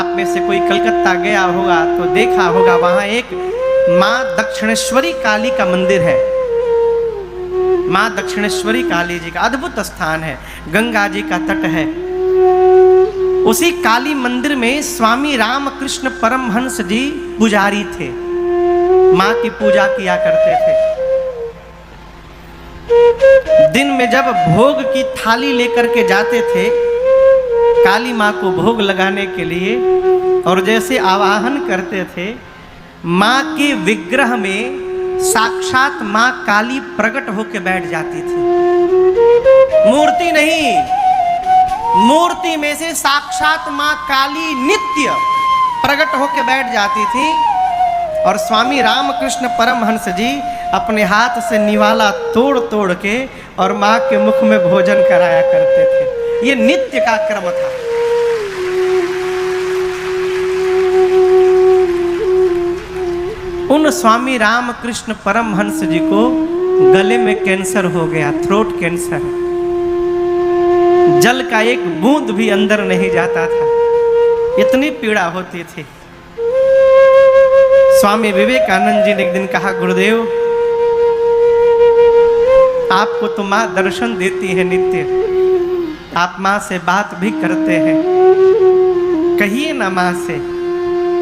आप में से कोई कलकत्ता गया होगा तो देखा होगा, वहां एक माँ दक्षिणेश्वरी काली का मंदिर है। माँ दक्षिणेश्वरी काली जी का अद्भुत स्थान है, गंगा जी का तट है। उसी काली मंदिर में स्वामी रामकृष्ण परमहंस जी पुजारी थे, माँ की पूजा किया करते थे। दिन में जब भोग की थाली लेकर के जाते थे काली माँ को भोग लगाने के लिए, और जैसे आवाहन करते थे, माँ के विग्रह में साक्षात माँ काली प्रकट होकर बैठ जाती थी। मूर्ति नहीं, मूर्ति में से साक्षात माँ काली नित्य प्रकट होकर बैठ जाती थी। और स्वामी रामकृष्ण परमहंस जी अपने हाथ से निवाला तोड़ तोड़ के और माँ के मुख में भोजन कराया करते थे। ये नित्य का क्रम था। उन स्वामी रामकृष्ण परमहंस जी को गले में कैंसर हो गया, थ्रोट कैंसर। जल का एक बूंद भी अंदर नहीं जाता था, इतनी पीड़ा होती थी। स्वामी विवेकानंद जी ने एक दिन कहा, गुरुदेव आपको तो माँ दर्शन देती है नित्य, आप माँ से बात भी करते हैं, कहिए ना माँ से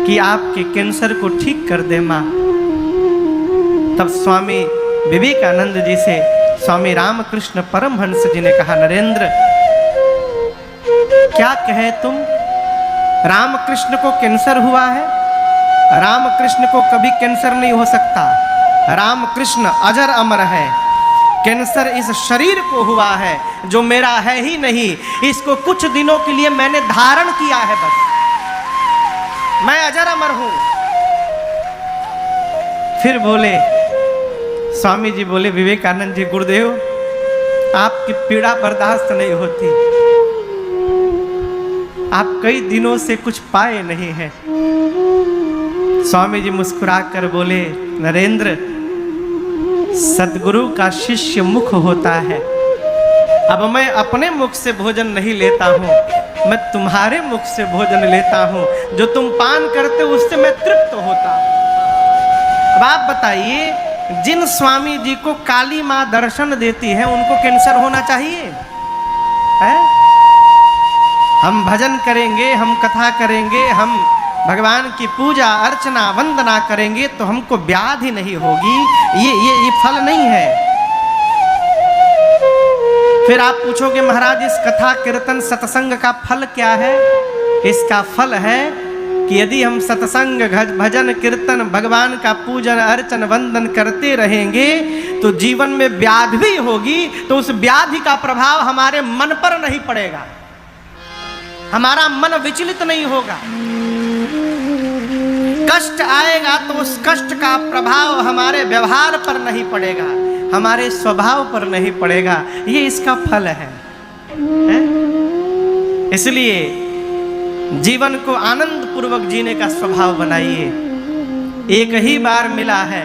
कि आपके कैंसर को ठीक कर दे माँ। तब स्वामी विवेकानंद जी से स्वामी रामकृष्ण परमहंस जी ने कहा, नरेंद्र क्या कहे तुम, रामकृष्ण को कैंसर हुआ है, रामकृष्ण को कभी कैंसर नहीं हो सकता, रामकृष्ण अजर अमर है। कैंसर इस शरीर को हुआ है जो मेरा है ही नहीं, इसको कुछ दिनों के लिए मैंने धारण किया है, बस मैं अजर अमर हूं। फिर बोले स्वामी जी, बोले विवेकानंद जी, गुरुदेव आपकी पीड़ा बर्दाश्त नहीं होती, आप कई दिनों से कुछ पाए नहीं हैं। स्वामी जी मुस्कुराकर बोले, नरेंद्र सद्गुरु का शिष्य मुख होता है, अब मैं अपने मुख से भोजन नहीं लेता हूँ, मैं तुम्हारे मुख से भोजन लेता हूँ, जो तुम पान करते हो उससे मैं तृप्त होता हूँ। अब आप बताइए, जिन स्वामी जी को काली माँ दर्शन देती है उनको कैंसर होना चाहिए है? हम भजन करेंगे, हम कथा करेंगे, हम भगवान की पूजा अर्चना वंदना करेंगे तो हमको व्याधि नहीं होगी, ये फल नहीं है। फिर आप पूछोगे महाराज इस कथा कीर्तन सत्संग का फल क्या है? इसका फल है कि यदि हम सत्संग भजन कीर्तन भगवान का पूजन अर्चन वंदन करते रहेंगे तो जीवन में व्याधि भी होगी, तो उस व्याधि का प्रभाव हमारे मन पर नहीं पड़ेगा, हमारा मन विचलित नहीं होगा। कष्ट आएगा तो उस कष्ट का प्रभाव हमारे व्यवहार पर नहीं पड़ेगा, हमारे स्वभाव पर नहीं पड़ेगा, ये इसका फल है? इसलिए जीवन को आनंद पूर्वक जीने का स्वभाव बनाइए। एक ही बार मिला है,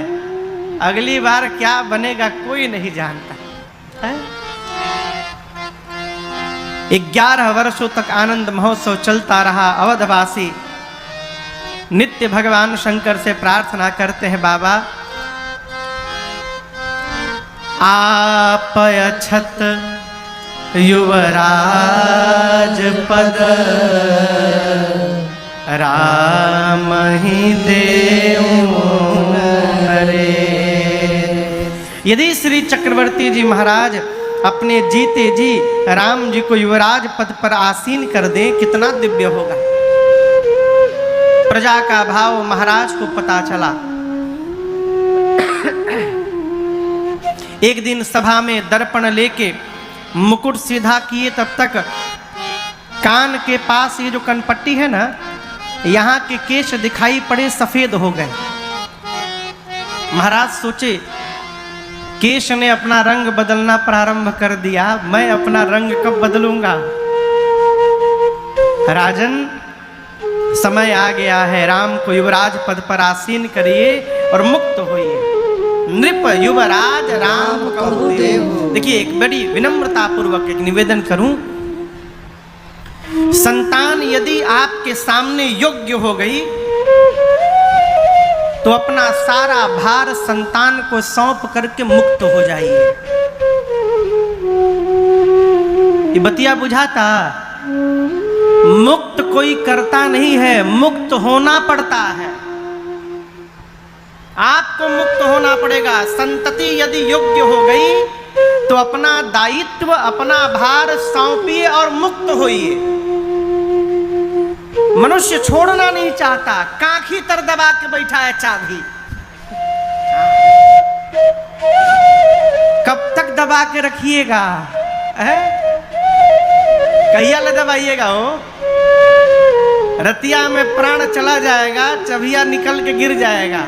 अगली बार क्या बनेगा कोई नहीं जानता है? 11 वर्षों तक आनंद महोत्सव चलता रहा। अवधवासी नित्य भगवान शंकर से प्रार्थना करते हैं, बाबा आप अछत युवराज पद राम ही देऊ रे। यदि श्री चक्रवर्ती जी महाराज अपने जीते जी राम जी को युवराज पद पर आसीन कर दें, कितना दिव्य होगा। प्रजा का भाव महाराज को पता चला। एक दिन सभा में दर्पण लेके मुकुट सीधा किए, तब तक कान के पास ये जो कनपट्टी है ना, यहाँ के केश दिखाई पड़े सफेद हो गए। महाराज सोचे केश ने अपना रंग बदलना प्रारंभ कर दिया, मैं अपना रंग कब बदलूंगा। राजन समय आ गया है, राम को युवराज पद पर आसीन करिए और मुक्त होइए। नृप युवराज राम कहु देहु। देखिए एक बड़ी विनम्रता पूर्वक एक निवेदन करूं, संतान यदि आपके सामने योग्य हो गई तो अपना सारा भार संतान को सौंप करके मुक्त हो जाइए। ये बतिया बुझाता? मुक्त कोई करता नहीं है, मुक्त होना पड़ता है। आपको मुक्त होना पड़ेगा। संतति यदि योग्य हो गई तो अपना दायित्व, अपना भार सौंपिए और मुक्त होइए। मनुष्य छोड़ना नहीं चाहता, काखी तर दबा के बैठा है चाबी। कब तक दबा के रखिएगा? कहिया ले दबाइएगा? हो रतिया में प्राण चला जाएगा, चबिया निकल के गिर जाएगा,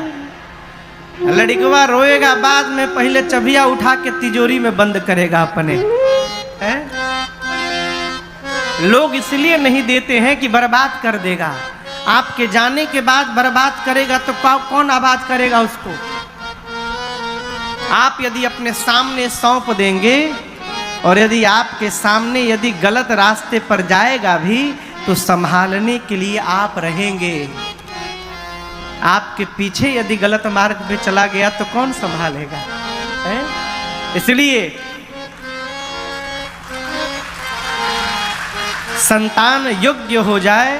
लड़कवा रोएगा, बाद में पहले चबिया उठा के तिजोरी में बंद करेगा अपने। लोग इसलिए नहीं देते हैं कि बर्बाद कर देगा। आपके जाने के बाद बर्बाद करेगा तो कौन आबाद करेगा उसको? आप यदि अपने सामने सौंप देंगे और यदि आपके सामने यदि गलत रास्ते पर जाएगा भी तो संभालने के लिए आप रहेंगे। आपके पीछे यदि गलत मार्ग पे चला गया तो कौन संभालेगा? इसलिए संतान योग्य हो जाए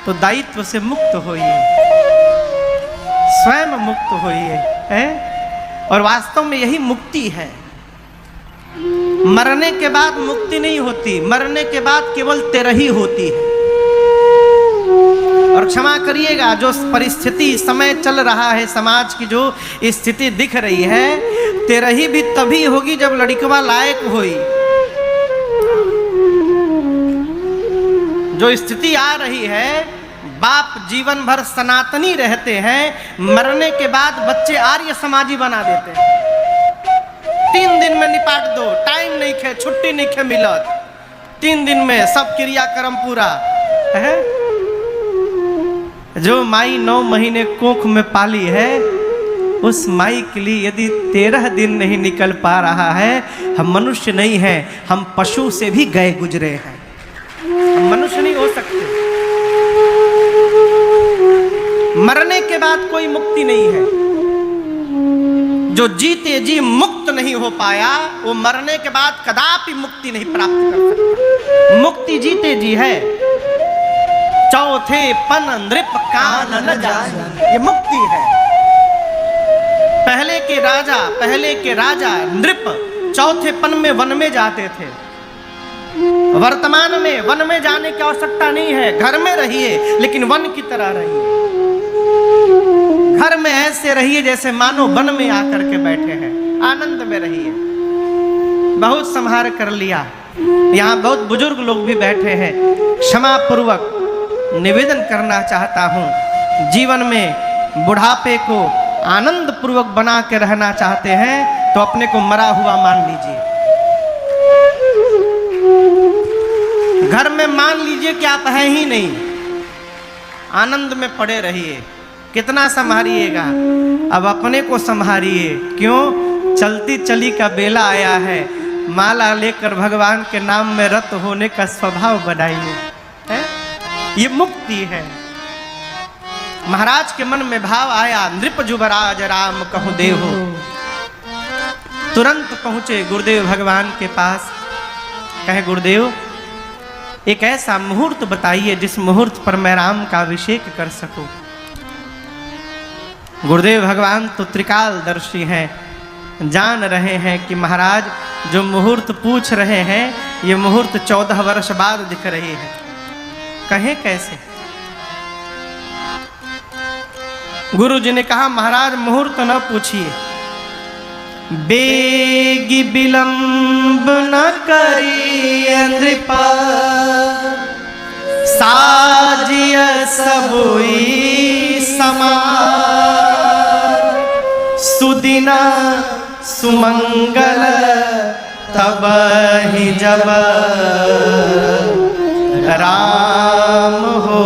तो दायित्व से मुक्त होइए, स्वयं मुक्त होइए। और वास्तव में यही मुक्ति है। मरने के बाद मुक्ति नहीं होती, मरने के बाद केवल तेरही होती है। और क्षमा करिएगा, जो परिस्थिति समय चल रहा है, समाज की जो स्थिति दिख रही है, तेरही भी तभी होगी जब लड़कवा लायक होई। जो स्थिति आ रही है, बाप जीवन भर सनातनी रहते हैं, मरने के बाद बच्चे आर्य समाजी बना देते हैं। 3 दिन में निपाट दो, टाइम नहीं खे, छुट्टी नहीं खे मिलत, 3 दिन में सब क्रियाक्रम पूरा है। जो माई 9 महीने कोख में पाली है, उस माई के लिए यदि 13 दिन नहीं निकल पा रहा है, हम मनुष्य नहीं हैं, हम पशु से भी गए गुजरे हैं, हम मनुष्य नहीं हो सकते। मरने के बाद कोई मुक्ति नहीं है। जो जीते जी मुक्त नहीं हो पाया, वो मरने के बाद कदापि मुक्ति नहीं प्राप्त कर सकता। मुक्ति जीते जी है। चौथे पन नृप कानन जान, ये मुक्ति है। पहले के राजा नृप चौथे पन में वन में जाते थे। वर्तमान में वन में जाने की आवश्यकता नहीं है, घर में रहिए लेकिन वन की तरह रहिए। घर में ऐसे रहिए जैसे मानो वन में आकर के बैठे हैं, आनंद में रहिए। बहुत संहार कर लिया, यहाँ बहुत बुजुर्ग लोग भी बैठे हैं। क्षमा पूर्वक निवेदन करना चाहता हूँ, जीवन में बुढ़ापे को आनंद पूर्वक बना के रहना चाहते हैं तो अपने को मरा हुआ मान लीजिए। घर में मान लीजिए कि आप हैं ही नहीं, आनंद में पड़े रहिए। कितना संभालिएगा? अब अपने को संभालिए। क्यों? चलती चली का बेला आया है, माला लेकर भगवान के नाम में रत होने का स्वभाव बनाइए। ये मुक्ति है। महाराज के मन में भाव आया, नृप जुबराज राम कहूँ देहो। तुरंत पहुंचे गुरुदेव भगवान के पास। कहे, गुरुदेव एक ऐसा मुहूर्त बताइए जिस मुहूर्त पर मैं राम का अभिषेक कर सकूं। गुरुदेव भगवान तो त्रिकालदर्शी हैं, जान रहे हैं कि महाराज जो मुहूर्त पूछ रहे हैं ये मुहूर्त 14 वर्ष बाद दिख रही है। कहें कैसे? गुरु जी ने कहा, महाराज मुहूर्त न पूछिए, बेगी विलंब न करिए नृपा, साजिय सबुई समार, सुदिना सुमंगल तब ही जब राम हो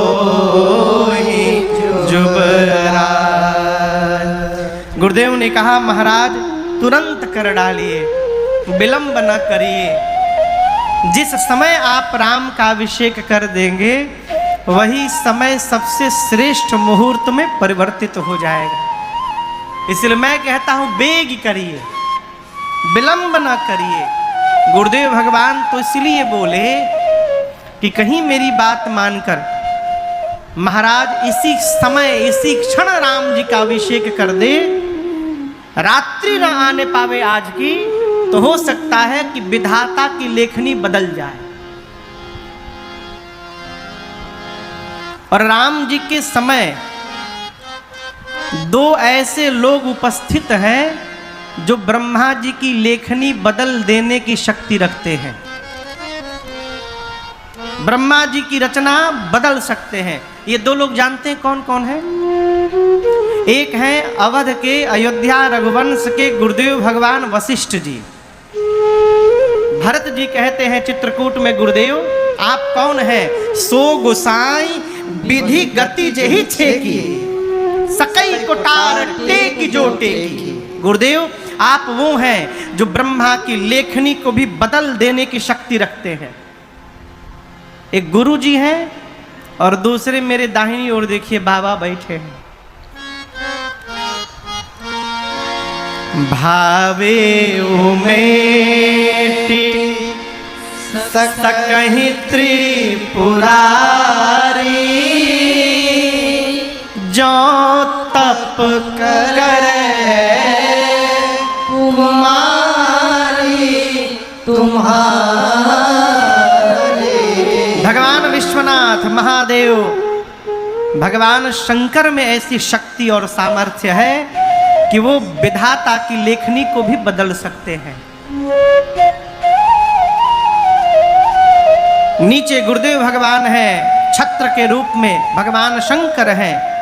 जुबराज। गुरुदेव ने कहा, महाराज तुरंत कर डालिए, विलंब न करिए। जिस समय आप राम का अभिषेक कर देंगे वही समय सबसे श्रेष्ठ मुहूर्त में परिवर्तित हो जाएगा। इसलिए मैं कहता हूं वेग करिए, विलंब न करिए। गुरुदेव भगवान तो इसलिए बोले कि कहीं मेरी बात मानकर महाराज इसी समय इसी क्षण राम जी का अभिषेक कर दे, रात्रि न आने पावे आज की, तो हो सकता है कि विधाता की लेखनी बदल जाए। और राम जी के समय दो ऐसे लोग उपस्थित हैं जो ब्रह्मा जी की लेखनी बदल देने की शक्ति रखते हैं। ब्रह्मा जी की रचना बदल सकते हैं। ये दो लोग जानते हैं कौन कौन है? एक हैं अवध के अयोध्या रघुवंश के गुरुदेव भगवान वशिष्ठ जी। भरत जी कहते हैं चित्रकूट में, गुरुदेव आप कौन है? सो गोसाई विधि गति जेहि छेकी, सकई कोटार टेक जो टेकी। गुरुदेव आप वो हैं जो ब्रह्मा की लेखनी को भी बदल देने की शक्ति रखते हैं। एक गुरु जी हैं और दूसरे मेरे दाहिनी ओर देखिए बाबा बैठे हैं। भावे उमेटी सकहि त्रिपुरारी, जो तप करे कुमारी तुम्हारे। भगवान विश्वनाथ महादेव, भगवान शंकर में ऐसी शक्ति और सामर्थ्य है कि वो विधाता की लेखनी को भी बदल सकते हैं। नीचे गुरुदेव भगवान है, छत्र के रूप में भगवान शंकर हैं।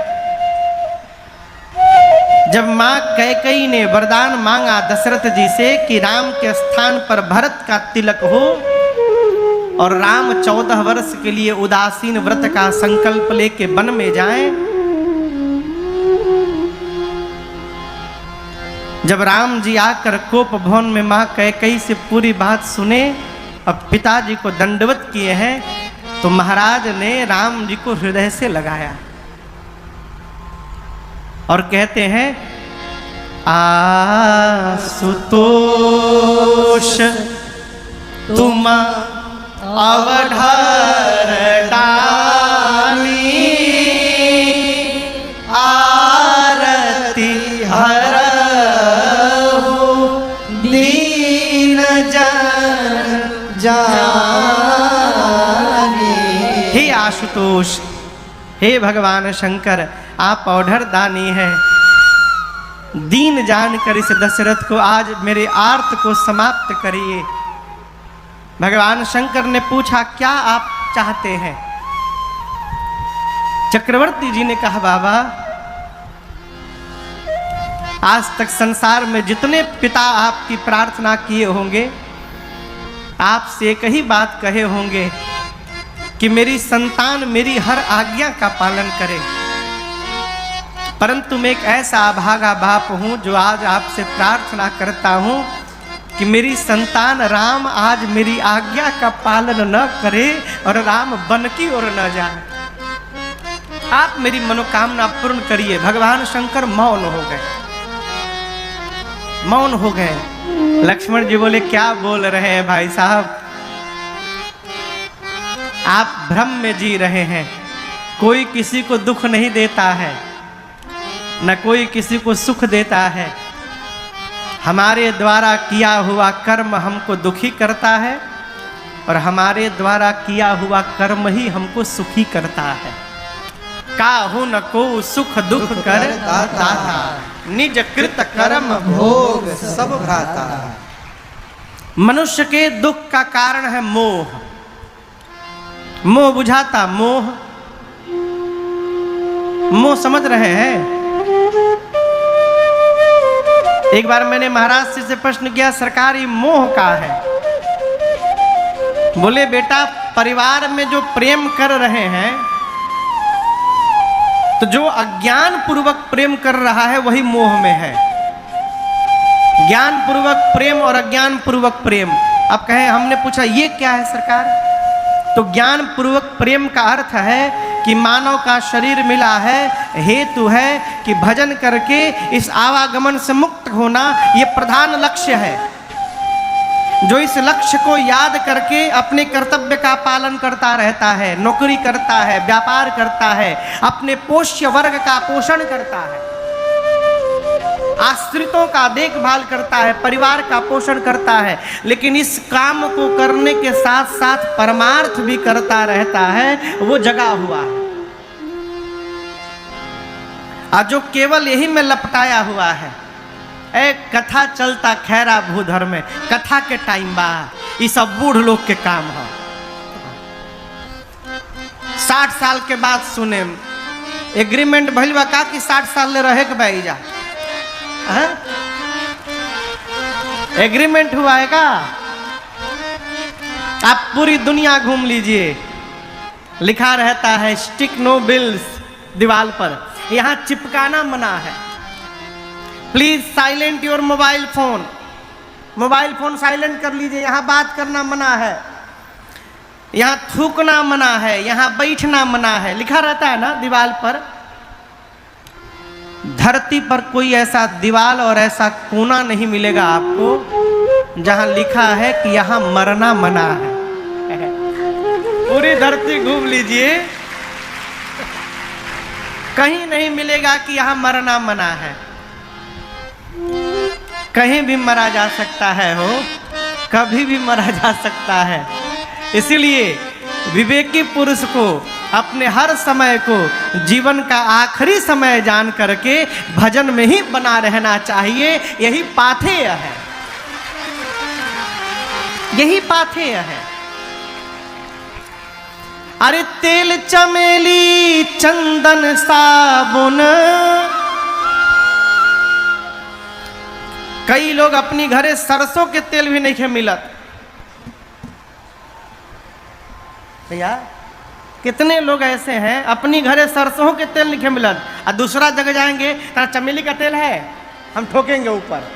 जब मां कैकेयी ने वरदान मांगा दशरथ जी से कि राम के स्थान पर भरत का तिलक हो और राम 14 वर्ष के लिए उदासीन व्रत का संकल्प लेके वन में जाएं, जब राम जी आकर कोप भवन में मां कैकेयी से पूरी बात सुने और पिताजी को दंडवत किए हैं, तो महाराज ने राम जी को हृदय से लगाया और कहते हैं, आशुतोष तुम अवधर दानी, आरती हर दीन जन जानी। हे आशुतोष, हे भगवान शंकर, आप औढ़र दानी हैं। दीन जानकर इस दशरथ को आज मेरे आर्त को समाप्त करिए। भगवान शंकर ने पूछा, क्या आप चाहते हैं? चक्रवर्ती जी ने कहा, बाबा आज तक संसार में जितने पिता आपकी प्रार्थना किए होंगे, आपसे एक ही बात कहे होंगे कि मेरी संतान मेरी हर आज्ञा का पालन करे। परंतु मैं एक ऐसा अभागा बाप हूं जो आज आपसे प्रार्थना करता हूं कि मेरी संतान राम आज मेरी आज्ञा का पालन न करे और राम वन की ओर न जाए। आप मेरी मनोकामना पूर्ण करिए। भगवान शंकर मौन हो गए, मौन हो गए। लक्ष्मण जी बोले, क्या बोल रहे हैं भाई साहब, आप भ्रम में जी रहे हैं। कोई किसी को दुख नहीं देता है, न कोई किसी को सुख देता है। हमारे द्वारा किया हुआ कर्म हमको दुखी करता है और हमारे द्वारा किया हुआ कर्म ही हमको सुखी करता है। काहू न को सुख दुख कर दाता, निज कृत कर्म भोग सब भ्राता। मनुष्य के दुख का कारण है मोह। मोह बुझाता, मोह समझ रहे हैं? एक बार मैंने महाराज से प्रश्न किया, सरकार ये मोह का है? बोले, बेटा परिवार में जो प्रेम कर रहे हैं, तो जो अज्ञान पूर्वक प्रेम कर रहा है वही मोह में है। ज्ञान पूर्वक प्रेम और अज्ञान पूर्वक प्रेम। अब कहें, हमने पूछा ये क्या है सरकार? तो ज्ञान पूर्वक प्रेम का अर्थ है कि मानव का शरीर मिला है हेतु है कि भजन करके इस आवागमन से मुक्त होना ये प्रधान लक्ष्य है। जो इस लक्ष्य को याद करके अपने कर्तव्य का पालन करता रहता है, नौकरी करता है, व्यापार करता है, अपने पोष्य वर्ग का पोषण करता है, आश्रितों का देखभाल करता है, परिवार का पोषण करता है, लेकिन इस काम को करने के साथ साथ परमार्थ भी करता रहता है, वो जगा हुआ है। और जो केवल यही में लपटाया हुआ है, एक कथा चलता खैरा भूधर में, कथा के टाइम बा, ये सब बूढ़ लोग के काम है। 60 साल के बाद सुने एग्रीमेंट भइल बा का कि 60 साल ले रहे के भाई जा, एग्रीमेंट हुआ है का? आप पूरी दुनिया घूम लीजिए, लिखा रहता है स्टिक नो बिल्स दीवार पर, यहां चिपकाना मना है। Please silent your mobile phone, mobile phone silent कर लीजिए, यहां बात करना मना है, यहां थूकना मना है, यहां बैठना मना है, लिखा रहता है ना दीवार पर। धरती पर कोई ऐसा दीवार और ऐसा कोना नहीं मिलेगा आपको जहां लिखा है कि यहां मरना मना है। पूरी धरती घूम लीजिए, कहीं नहीं मिलेगा कि यहां मरना मना है। कहीं भी मरा जा सकता है, हो कभी भी मरा जा सकता है। इसलिए विवेकी पुरुष को अपने हर समय को जीवन का आखिरी समय जान करके भजन में ही बना रहना चाहिए। यही पाथेय है, यही पाथेय है। अरे तेल चमेली चंदन साबुन, कई लोग अपनी घरे सरसों के तेल भी नहीं मिलत भैया। कितने लोग ऐसे हैं अपनी घरे सरसों के तेल नहीं मिलत, और दूसरा जगह जाएंगे तो चमेली का तेल है, हम ठोकेंगे ऊपर।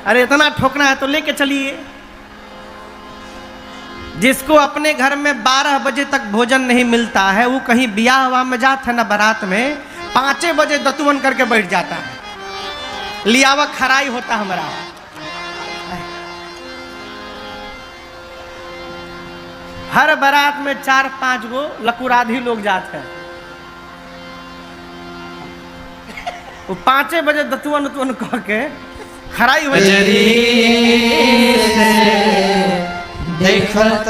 अरे इतना ठोकना है तो लेके चलिए। जिसको अपने घर में 12 बजे तक भोजन नहीं मिलता है, वो कहीं बियाह हुआ में जाता है ना बारात में, 5 बजे दतुवन करके बैठ जाता है, लियावा खराई होता हमारा। हर बारात में 4-5 गो लकुराधी लोग जाते हैं, वो 5 बजे दतुवन उतुवन कह के खराई हो देखत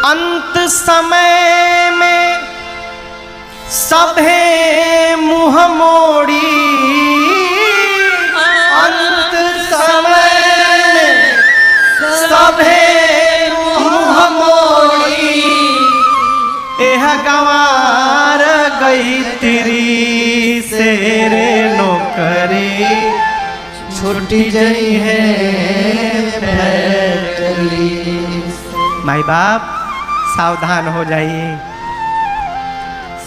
अंत समय में सभे मुँह मोड़ी, अंत समय में सभे मुँह मोड़ी, एह गंवार गई तेरी सेरे नौकरी, छुट्टी जई है फैक्ट्री। माई बाप सावधान हो जाइए,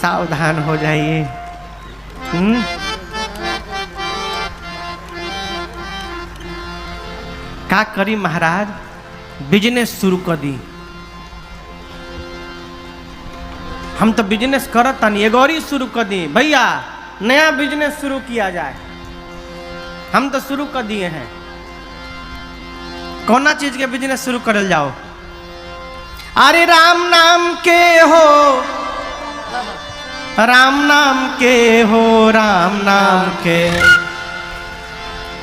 सावधान हो जाइए। का करी महाराज, बिजनेस शुरू कर दी। हम तो बिजनेस करत नहीं, एगो और शुरू कर दी भैया, नया बिजनेस शुरू किया जाए। हम तो शुरू कर दिए हैं, कौना चीज के बिजनेस शुरू करल जाओ। अरे राम नाम के हो, राम नाम के हो, राम नाम के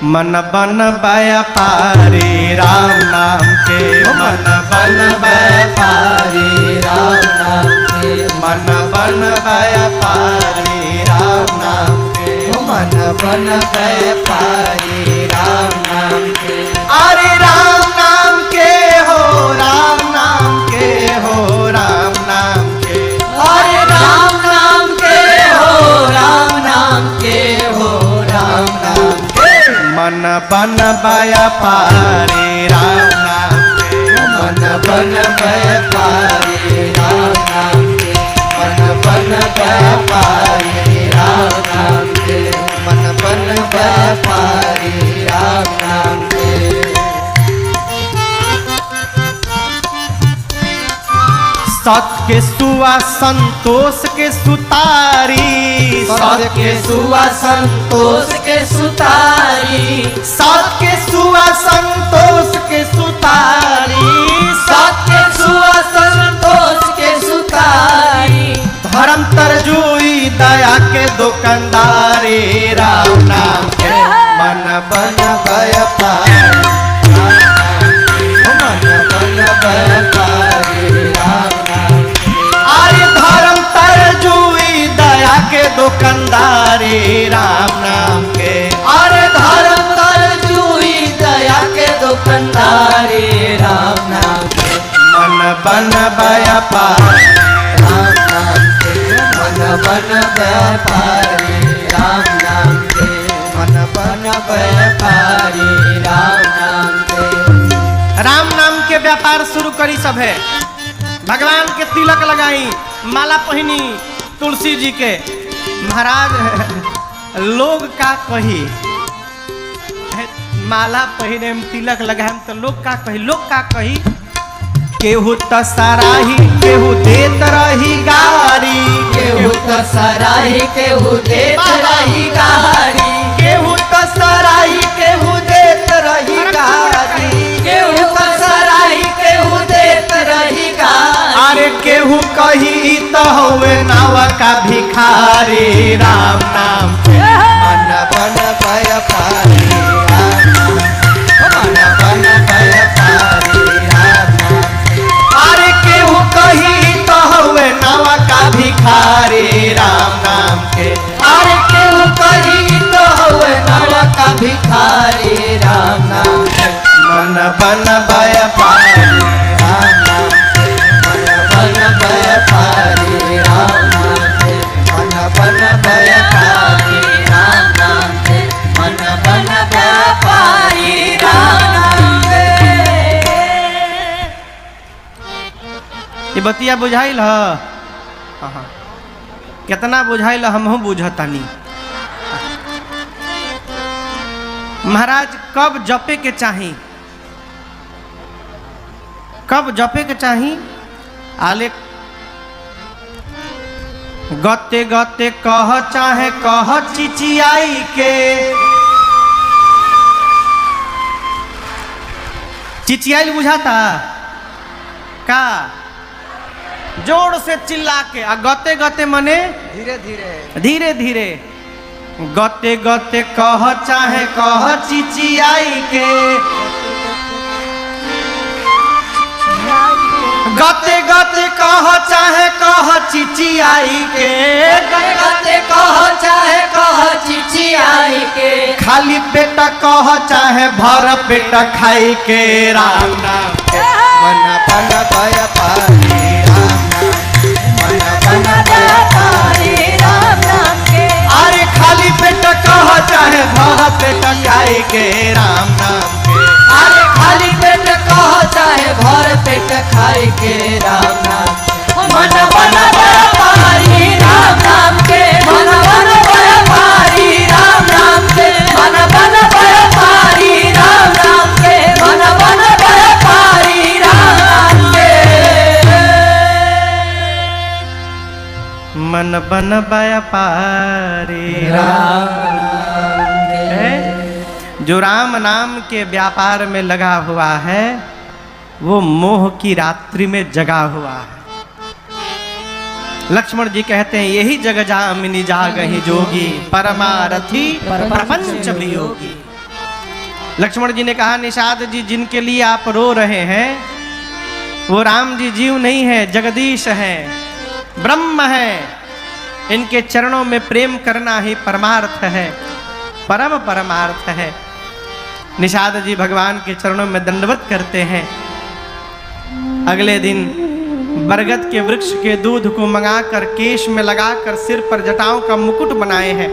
मन बन व्यापारी, राम नाम के मन बन व्यापारी, राम नाम के मन बन व्यापारी, राम नाम के मन बन व्यापारी, राम नाम के। अरे राम नाम के हो, राम नाम के हो, राम नाम के, अरे राम नाम के हो, राम नाम के हो, राम नाम के मन बन व्यापारी, राम नाम के मन बन व्यापारी, राम नाम के मन बन व्यापारी, राम नाम के मन बन व्यापारी, राम नाम के। सत के सुआ संतोष के सुतारी, सत के सुआ संतोष के सुतारी, सत के सुआ संतोष के सुतारी, सत के सुआ संतोष के सुतारी, धर्म तरजुई दया के दुकानदारी, राम नाम के मन बन व्यापारी, मन बन व्यापारी, राम नाम के। अरे धर्म तरजुई दया के दुकानदारी, राम नाम के। अरे धर्म तरजुई दया के दुकानदारी, राम नाम के। मन बन व्यापारी, राम नाम के मन बन व्यापारी, राम नाम के मन बन व्यापारी, राम नाम के। राम नाम के व्यापार शुरू करी सब है। भगवान के तिलक लगाई, माला पहनी तुलसी जी के। महाराज लोग का कही, माला पहने में तिलक लगाए तो लोग का कही, लोग का कही केहू तो सराही केहू देत रही गारी, केहू तो सराही केहू देत रही गारी, केहू तो सराही केहू देत रही गारी, केहू तो सराही केहू देत रही गारी। अरे केहू कही तो होवे नावा का भिखारी, राम नाम के मन बन व्यापारी, मन बन व्यापारी, राम नाम के। अरे केहू कही तो होवे नावा का भिखारी, राम नाम के। अरे केहू कही तो होवे नावा का भिखारी, राम नाम के। मन बन व्यापारी, राम नाम के। मन व्यापारी, राम नाम के। मन बन व्यापारी, राम नाम के। मन बन व्यापारी, राम नाम के। ये बतिया बुझाइल ह? कितना बुझाइल हमहू बुझतानी। महाराज कब जपे के चाही, कब जपे के चाही? आले गते गते कह चाहे कह चिचियाई के, चिचियाई बुझाता का? जोर से चिल्ला के। आ गते गते मने धीरे धीरे धीरे धीरे। गते गते कह चाहे कह चिचियाई के, गते गते कह चाहे कह चिचियाई के, गते कह चाहे कह चिचियाई के, खाली पेट कह चाहे भर पेट खाई के, राम नाम के मन बन व्यापारी, राम नाम के मन बन व्यापारी, राम नाम के। अरे खाली पेट कह चाहे भर पेट खाई के, राम नाम के। अरे खाली पेट कह चाहे भर पेट खाई के, राम नाम के। मन बन व्यापारी, राम नाम के। मन बन व्यापारी, राम नाम के। मन बन व्यापारी, राम नाम के। मन बन व्यापारी, राम नाम के। मन बन व्यापारी, राम है। जो राम नाम के व्यापार में लगा हुआ है वो मोह की रात्रि में जगा हुआ है। लक्ष्मण जी कहते हैं यही जग जामिनी जागहि जोगी, परमारथी प्रपंच वियोगी। लक्ष्मण जी ने कहा निषाद जी जिनके लिए आप रो रहे हैं वो राम जी जीव नहीं है, जगदीश है, ब्रह्म है। इनके चरणों में प्रेम करना ही परमार्थ है, परम परमार्थ है। निषाद जी भगवान के चरणों में दंडवत करते हैं। अगले दिन बरगद के वृक्ष के दूध को मंगाकर केश में लगाकर सिर पर जटाओं का मुकुट बनाए हैं।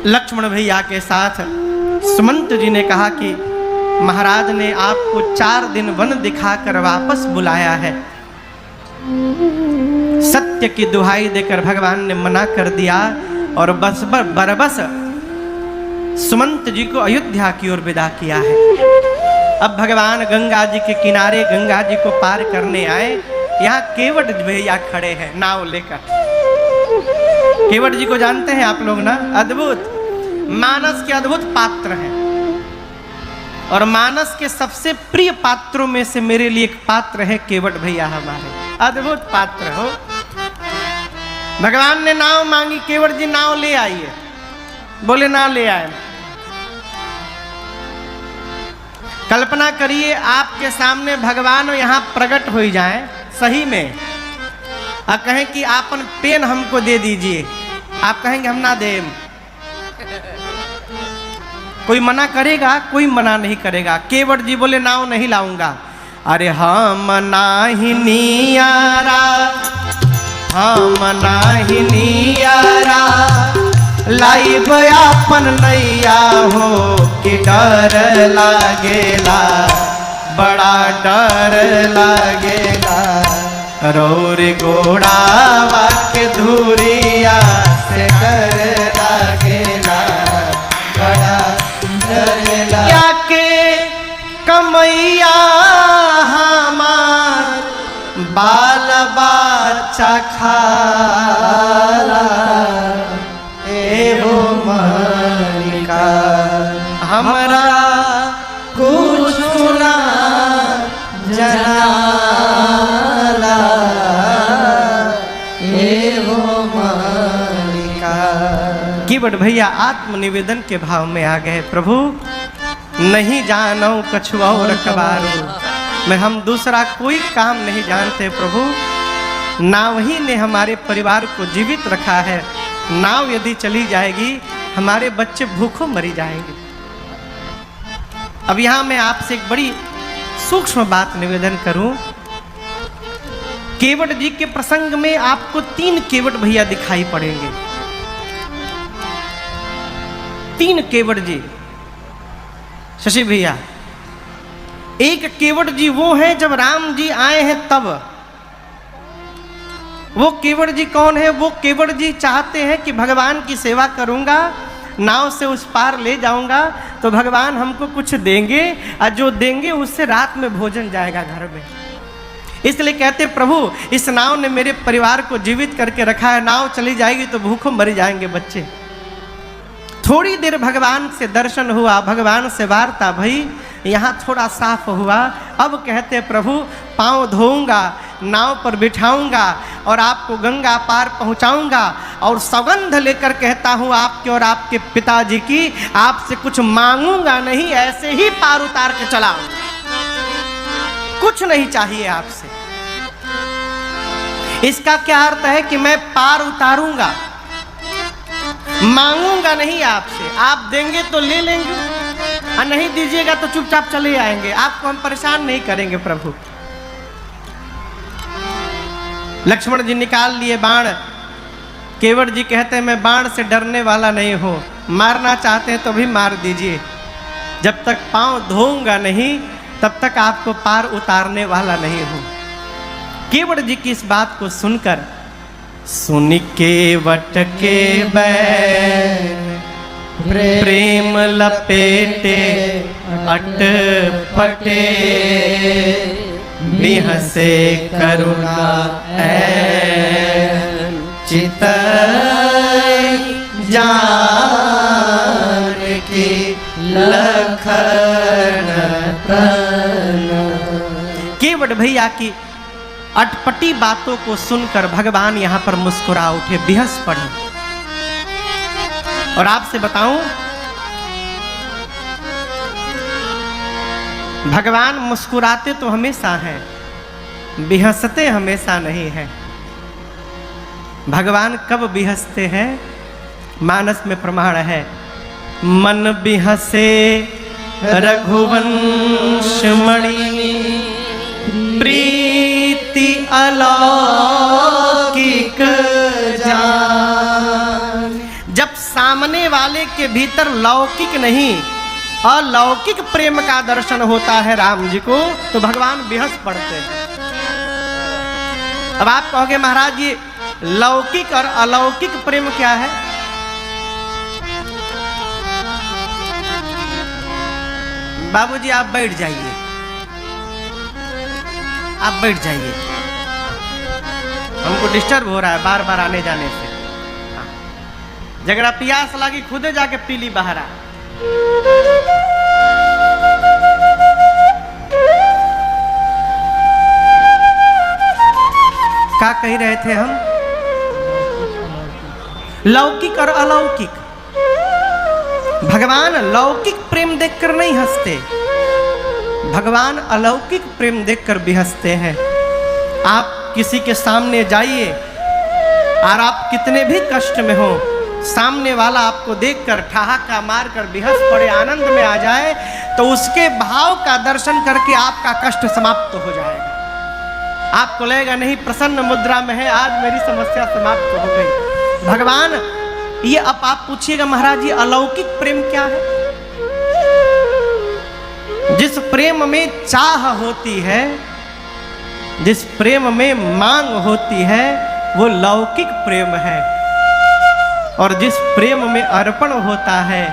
लक्ष्मण भैया के साथ सुमंत जी ने कहा कि महाराज ने आपको 4 दिन वन दिखाकर वापस बुलाया है। सत्य की दुहाई देकर भगवान ने मना कर दिया और बरबस सुमंत जी को अयोध्या की ओर विदा किया है। अब भगवान गंगा जी के किनारे गंगा जी को पार करने आए यहाँ केवट भैया खड़े हैं नाव लेकर। केवट जी को जानते हैं आप लोग ना, अद्भुत मानस के अद्भुत पात्र हैं। और मानस के सबसे प्रिय पात्रों में से मेरे लिए एक पात्र है केवट भैया हमारे, अद्भुत पात्र हो। भगवान ने नाव मांगी, केवट जी नाव ले आइए, बोले ना ले आए। कल्पना करिए आपके सामने भगवान यहाँ प्रकट हो जाए सही में, और कहें कि आपन पेन हमको दे दीजिए, आप कहेंगे हम ना दें। कोई मना करेगा? कोई मना नहीं करेगा। केवट जी बोले नाव नहीं लाऊंगा। अरे हम नाही नियारा, हम नाही नियारा, लाइब आपन नैया हो कि डर लागेला, बड़ा डर लागेला। रौरी गोड़ावा के धुरिया से डर लागेला, बड़ा डर लागेला। क्या के कमैया हमार बाल बच्चा खाला, एहो मालिका हमरा कुछ ना जनाला, एहो मालिका। केवट भैया आत्मनिवेदन के भाव में आ गए। प्रभु नहीं जानो कछु और कबारू, मैं हम दूसरा कोई काम नहीं जानते प्रभु। नाव ही ने हमारे परिवार को जीवित रखा है, नाव यदि चली जाएगी हमारे बच्चे भूखों मरी जाएंगे। अब यहाँ मैं आपसे एक बड़ी सूक्ष्म बात निवेदन करूं। केवट जी के प्रसंग में आपको 3 केवट भैया दिखाई पड़ेंगे। 3 केवट जी शशि भैया। एक केवट जी वो है जब राम जी आए हैं तब। वो केवट जी कौन है? वो केवट जी चाहते हैं कि भगवान की सेवा करूंगा, नाव से उस पार ले जाऊंगा तो भगवान हमको कुछ देंगे, और जो देंगे उससे रात में भोजन जाएगा घर में। इसलिए कहते प्रभु इस नाव ने मेरे परिवार को जीवित करके रखा है, नाव चली जाएगी तो भूखों मर जाएंगे बच्चे। थोड़ी देर भगवान से दर्शन हुआ, भगवान से वार्ता भई, यहाँ थोड़ा साफ हुआ। अब कहते प्रभु पाँव धोऊंगा, नाव पर बिठाऊंगा और आपको गंगा पार पहुंचाऊंगा, और सौगंध लेकर कहता हूं आपके और आपके पिताजी की, आपसे कुछ मांगूंगा नहीं, ऐसे ही पार उतार के चला, कुछ नहीं चाहिए आपसे। इसका क्या अर्थ है कि मैं पार उतारूंगा, मांगूंगा नहीं आपसे, आप देंगे तो ले लेंगे और नहीं दीजिएगा तो चुपचाप चले आएंगे, आपको हम परेशान नहीं करेंगे प्रभु। लक्ष्मण जी निकाल लिए बाण। केवट जी कहते हैं मैं बाण से डरने वाला नहीं हूं, मारना चाहते हैं तो भी मार दीजिए, जब तक पांव धोऊंगा नहीं तब तक आपको पार उतारने वाला नहीं हूं। केवट जी की इस बात को सुनकर सुन केवट के बैर प्रेम लपेटे अटपटे, बिहसे करुणा चित जान की लखन तन। केवट भैया की अटपटी बातों को सुनकर भगवान यहाँ पर मुस्कुरा उठे, बिहस पड़े। और आपसे बताऊं भगवान मुस्कुराते तो हमेशा हैं, बिहसते हमेशा नहीं हैं। भगवान कब बिहसते हैं? मानस में प्रमाण है, मन बिहसे रघुवंश मणि, प्रीति अलौकिक जान। जब सामने वाले के भीतर लौकिक नहीं अलौकिक प्रेम का दर्शन होता है राम जी को, तो भगवान बिहस पड़ते हैं। अब आप कहोगे महाराज ये लौकिक और अलौकिक प्रेम क्या है? बाबूजी आप बैठ जाइए, आप बैठ जाइए। हमको डिस्टर्ब हो रहा है बार बार आने जाने से। हाँ। जगरा प्यास लगी खुदे जाके पीली बहरा। क्या कह रहे थे हम? लौकिक और अलौकिक। भगवान लौकिक प्रेम देखकर नहीं हंसते, भगवान अलौकिक प्रेम देखकर भी हंसते हैं। आप किसी के सामने जाइए और आप कितने भी कष्ट में हो, सामने वाला आपको देखकर ठहाका मारकर बेहस पड़े, आनंद में आ जाए, तो उसके भाव का दर्शन करके आपका कष्ट समाप्त हो जाएगा। आपको लगेगा नहीं प्रसन्न मुद्रा में है, आज मेरी समस्या समाप्त हो गई। भगवान ये अब आप पूछिएगा महाराज जी अलौकिक प्रेम क्या है? जिस प्रेम में चाह होती है, जिस प्रेम में मांग होती है, वो लौकिक प्रेम है। और जिस प्रेम में अर्पण होता है,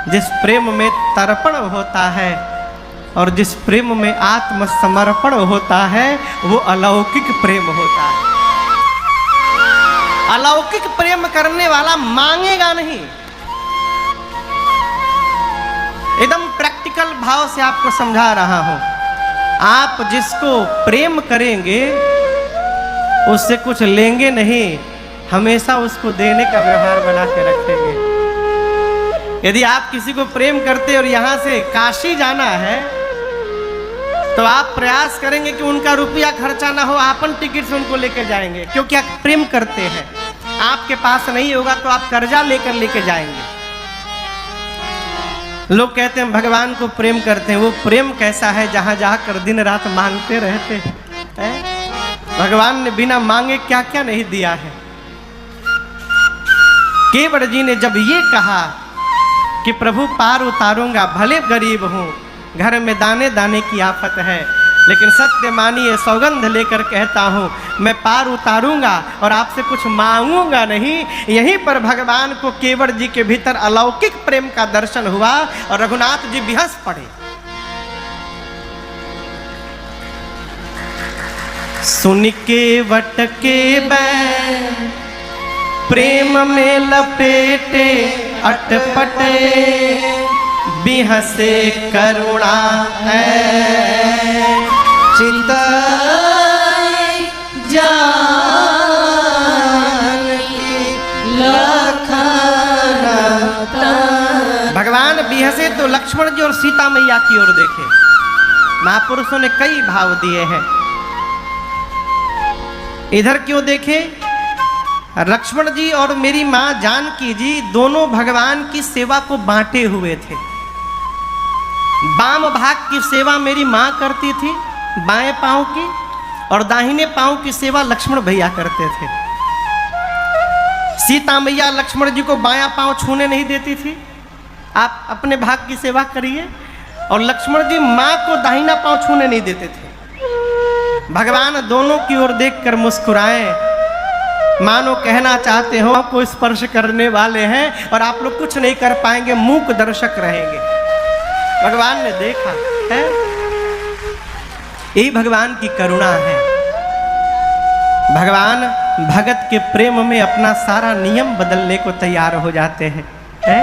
जिस प्रेम में तर्पण होता है, और जिस प्रेम में आत्मसमर्पण होता है, वो अलौकिक प्रेम होता है। अलौकिक प्रेम करने वाला मांगेगा नहीं। एकदम प्रैक्टिकल भाव से आपको समझा रहा हूं। आप जिसको प्रेम करेंगे उससे कुछ लेंगे नहीं, हमेशा उसको देने का व्यवहार बना के रखेंगे। यदि आप किसी को प्रेम करते और यहां से काशी जाना है, तो आप प्रयास करेंगे कि उनका रुपया खर्चा ना हो, आपन टिकट से उनको लेकर जाएंगे, क्योंकि आप प्रेम करते हैं। आपके पास नहीं होगा तो आप कर्जा लेकर जाएंगे। लोग कहते हैं भगवान को प्रेम करते हैं, वो प्रेम कैसा है जहां जाकर दिन रात मांगते रहते हैं। भगवान ने बिना मांगे क्या क्या नहीं दिया है। केवट जी ने जब ये कहा कि प्रभु पार उतारूंगा, भले गरीब हूं, घर में दाने दाने की आफत है, लेकिन सत्य मानिए सौगंध लेकर कहता हूं मैं पार उतारूंगा और आपसे कुछ मांगूंगा नहीं। यहीं पर भगवान को केवट जी के भीतर अलौकिक प्रेम का दर्शन हुआ और रघुनाथ जी बिहस पड़े। सुन केवट के बैन प्रेम में लपेटे अटपटे, बिहसे करुणा है चित भगवान बिहसे तो लक्ष्मण जी और सीता मैया की ओर देखे। महापुरुषों ने कई भाव दिए हैं। इधर क्यों देखे? लक्ष्मण जी और मेरी माँ जानकी जी दोनों भगवान की सेवा को बांटे हुए थे। बाम भाग की सेवा मेरी माँ करती थी, बाएं पांव की, और दाहिने पांव की सेवा लक्ष्मण भैया करते थे। सीता मैया लक्ष्मण जी को बायां पांव छूने नहीं देती थी, आप अपने भाग की सेवा करिए, और लक्ष्मण जी माँ को दाहिना पांव छूने नहीं देते थे। भगवान दोनों की ओर देखकर मुस्कुराए, मानो कहना चाहते हो आपको स्पर्श करने वाले हैं और आप लोग कुछ नहीं कर पाएंगे, मूक दर्शक रहेंगे। भगवान ने देखा है, यही भगवान की करुणा है। भगवान भगत के प्रेम में अपना सारा नियम बदलने को तैयार हो जाते हैं, है?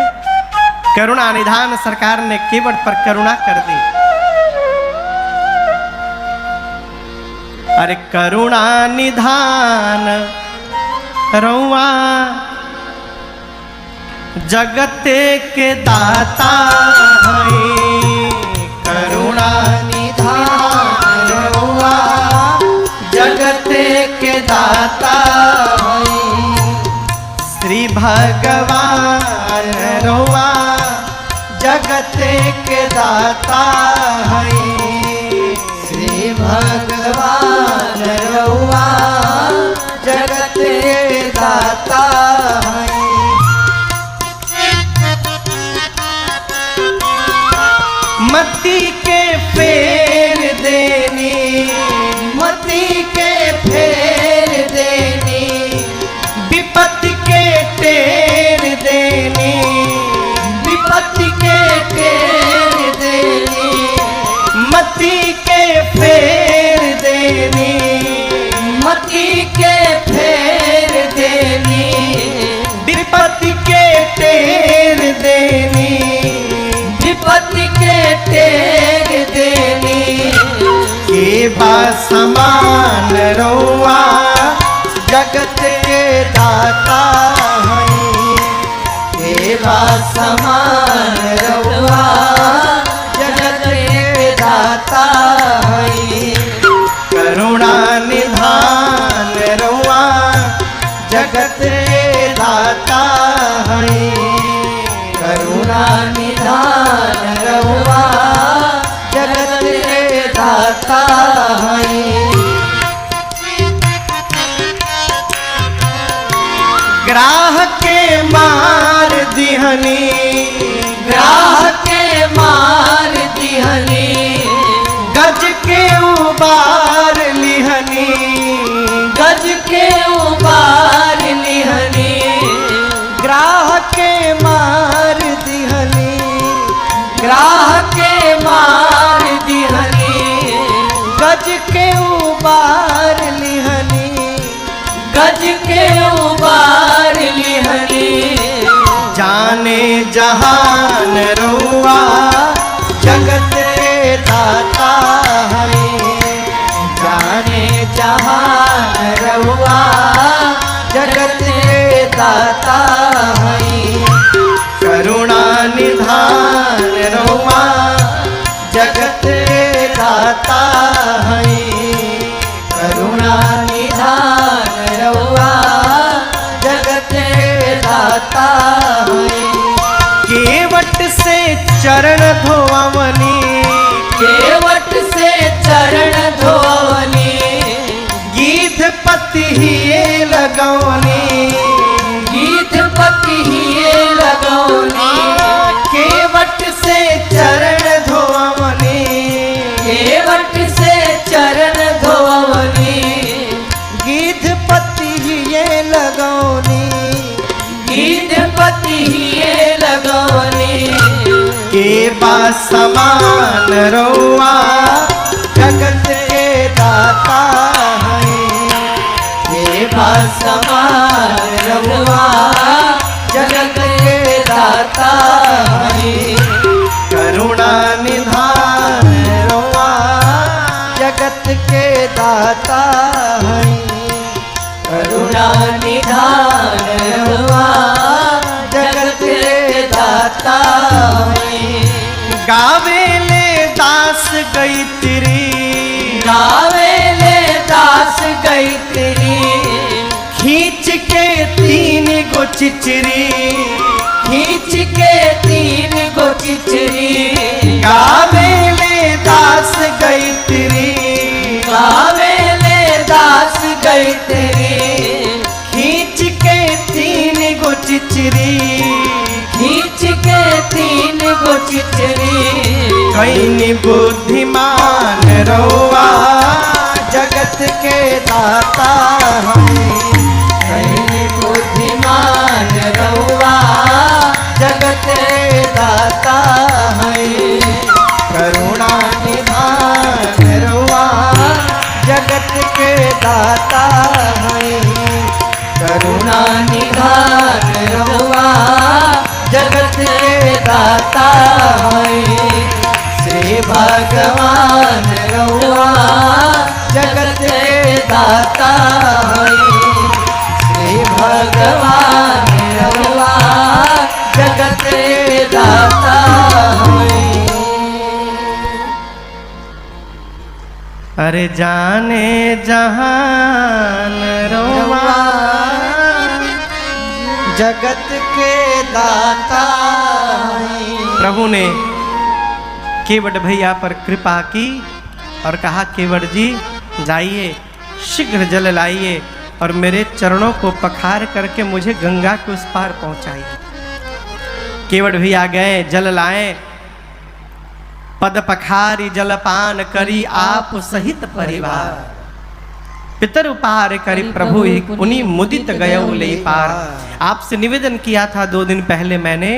करुणा निधान सरकार ने केवट पर करुणा कर दी। अरे करुणा निधान रउआ जगते के दाता है, करुणा निधान रउआ जगते के दाता है। श्री भगवान रउआ जगते के दाता है, श्री भगवान रउआ जगते के दाता है। मती के फेर देनी, मती के फेर देनी, विपत्ति के टेर देनी, विपत्ति के टेर देनी, मती के फेर देनी, मती के बा समान रउआ जगत के दाता हई। के बा समान रउआ जगत के दाता हई। करुणा निधान रउआ जगत के दाता हई। करुणा निधान रउआ जगत के दाता हई। ग्राह के मार दिहनी, ग्राह के मार दिहनी, गज के उबार लिहनी। गज के उबार लिहनी। ग्राह के मार दिहनी, ग्राह के मार दिहनी। गज के उबार लिहनी। गज के उबार लिहनी। जाने जहान रउआ जगत के दाता हई। जाने जहान रउआ जगत के दाता हई। करुणा निधान रउआ जगत के दाता हई। करुणा निधान रउआ जगत के दाता हई। केवट से चरण धोवनी, केवट से चरण धोवनी। गीत पतिहिए लगौनी। गीत पतिहिए लगौनी। केवट से चरण धोवनी। केवट से चरण धोवनी। गीत पतिहिए लगौनी। गीत पतिहिए लगौनी। के बा समान रउआ जगत के दाता हई। के बा समान रउआ जगत के दाता हई। करुणा निधान रउआ जगत के दाता हई। करुणा निधान रउआ जगत के दाता हई। गावेले दास गैत्री, गावेले दास गैत्री। खींच के 3 गो चिचरी। खींच के 3 गो चिचरी। गावेले दास गैत्री। गावेले दास गैत्री। खींच के 3 गो चिचरी। खींच के 3 गो चिचरी। कैनी बुद्धिमान रउआ जगत के दाता हई। कैनी बुद्धिमान रउआ जगत के दाता हई। करुणा निधान रउआ जगत के दाता हई। करुणा निधान रउआ जगत के दाता हई। श्री भगवान रउआ जगत के दाता हई। श्री भगवान रउआ जगत के दाता हई। अरे जाने जहान रउआ जगत के दाता हई। प्रभु ने केवट भैया पर कृपा की और कहा केवट जी जाइए, शीघ्र जल लाइए और मेरे चरणों को पखार करके मुझे गंगा के उस पार पहुंचाइए। केवट भैया गए, जल लाए, पद पखारी जलपान करी आप सहित परिवार। पितर उपहार करी प्रभु उन्हीं मुदित गयो ले पार। आपसे निवेदन किया था 2 दिन पहले मैंने,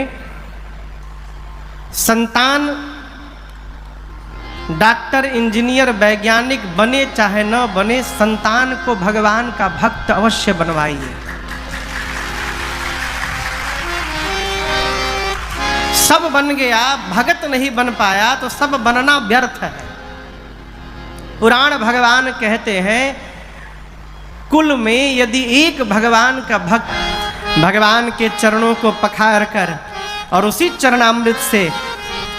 संतान डॉक्टर इंजीनियर वैज्ञानिक बने चाहे न बने, संतान को भगवान का भक्त अवश्य बनवाइए। सब बन गया, भगत नहीं बन पाया तो सब बनना व्यर्थ है। पुराण भगवान कहते हैं कुल में यदि एक भगवान का भक्त भगवान के चरणों को पखार कर और उसी चरणामृत से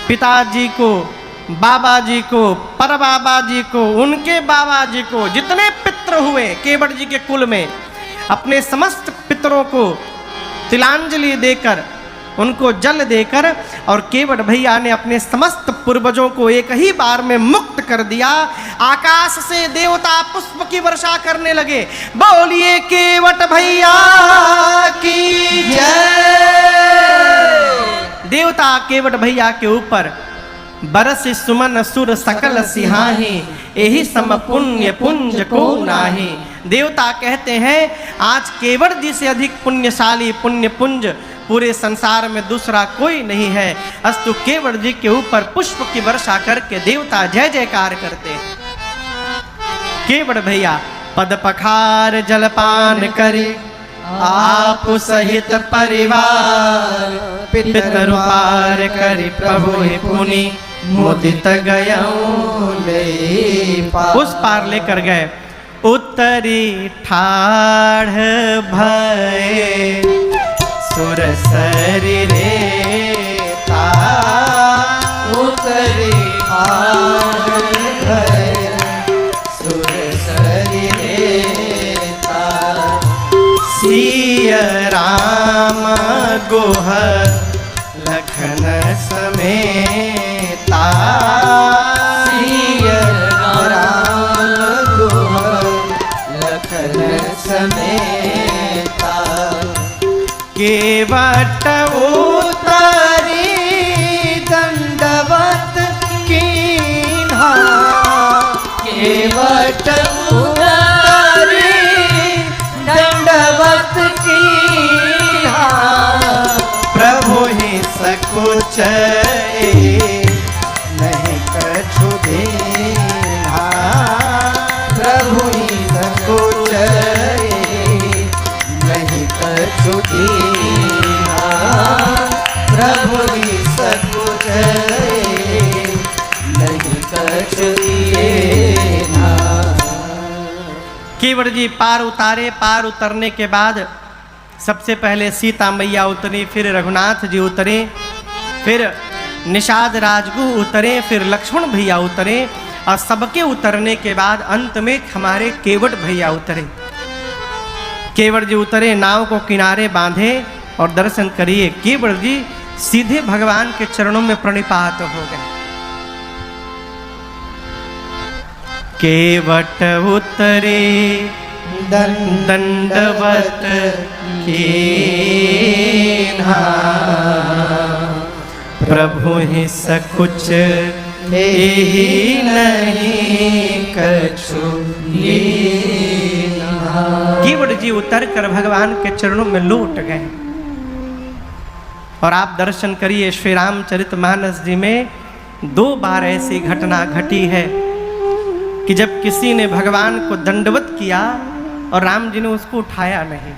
पिताजी को, बाबा जी को, परबाबा जी को, उनके बाबा जी को, जितने पितृ हुए केवट जी के कुल में, अपने समस्त पितरों को तिलांजलि देकर, उनको जल देकर, और केवट भैया ने अपने समस्त पूर्वजों को एक ही बार में मुक्त कर दिया। आकाश से देवता पुष्प की वर्षा करने लगे। बोलिए केवट भैया की जय। देवता केवट भैया के ऊपर बरस सुमन सुर सकल सिहाही, यही सम पुण्य पुंज को नाही। देवता कहते हैं आज केवट जी से अधिक पुण्यशाली पुण्य पुंज पूरे संसार में दूसरा कोई नहीं है। अस्तु केवट जी के ऊपर पुष्प की वर्षा करके देवता जय जयकार करते हैं। केवट भैया पद पखार जलपान करे, आप सहित परिवार पितर पार करि प्रभु हे पुनि मुदित गयऊं ले पार। उस पार लेकर गए। उत्तरी ठाढ़ भय सुर सरी रे तार, उत्तरी ठाढ़ भय सुर सरी रे तार। सिय राम गुह लखन समेता, सिय राम गुह लखन समेता। केवट उतरी दंडवत कीन्हा, केवट उतरी दंडवत कीन्हा। प्रभु ही सकुच नहीं कछु दीन्हा, प्रभु ही सकुच नहीं कछु दीन्हा। प्रभु ही सकुच नहीं कछु दीन्हा। केवट जी पार उतारे। पार उतरने के बाद सबसे पहले सीता मैया उतरी, फिर रघुनाथ जी उतरे, फिर निषाद राजगु उतरे, फिर लक्ष्मण भैया उतरे, और सबके उतरने के बाद अंत में हमारे केवट भैया उतरे। केवट जी उतरे, नाव को किनारे बांधे और दर्शन करिए। केवट जी सीधे भगवान के चरणों में प्रणिपात हो गए। केवट उतरे दंडवत कीन्हा, प्रभु ही सकुच ही नहीं कछु दीन्हा। केवट जी उतर कर भगवान के चरणों में लौट गए। और आप दर्शन करिए श्री रामचरितमानस जी में 2 बार ऐसी घटना घटी है कि जब किसी ने भगवान को दंडवत किया और राम जी ने उसको उठाया नहीं।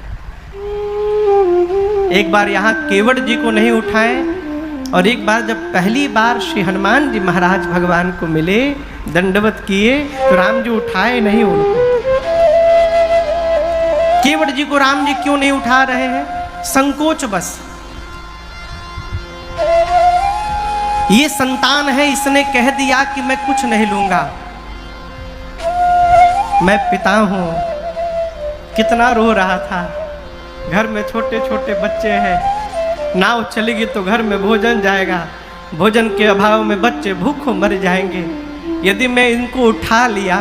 एक बार यहाँ केवट जी को नहीं उठाए, और एक बार जब पहली बार श्री हनुमान जी महाराज भगवान को मिले, दंडवत किए, तो राम जी उठाए नहीं उनको। केवट जी को राम जी क्यों नहीं उठा रहे हैं? संकोच बस। ये संतान है, इसने कह दिया कि मैं कुछ नहीं लूंगा, मैं पिता हूं। कितना रो रहा था। घर में छोटे छोटे बच्चे हैं, नाव चलेगी तो घर में भोजन जाएगा, भोजन के अभाव में बच्चे भूखों मर जाएंगे। यदि मैं इनको उठा लिया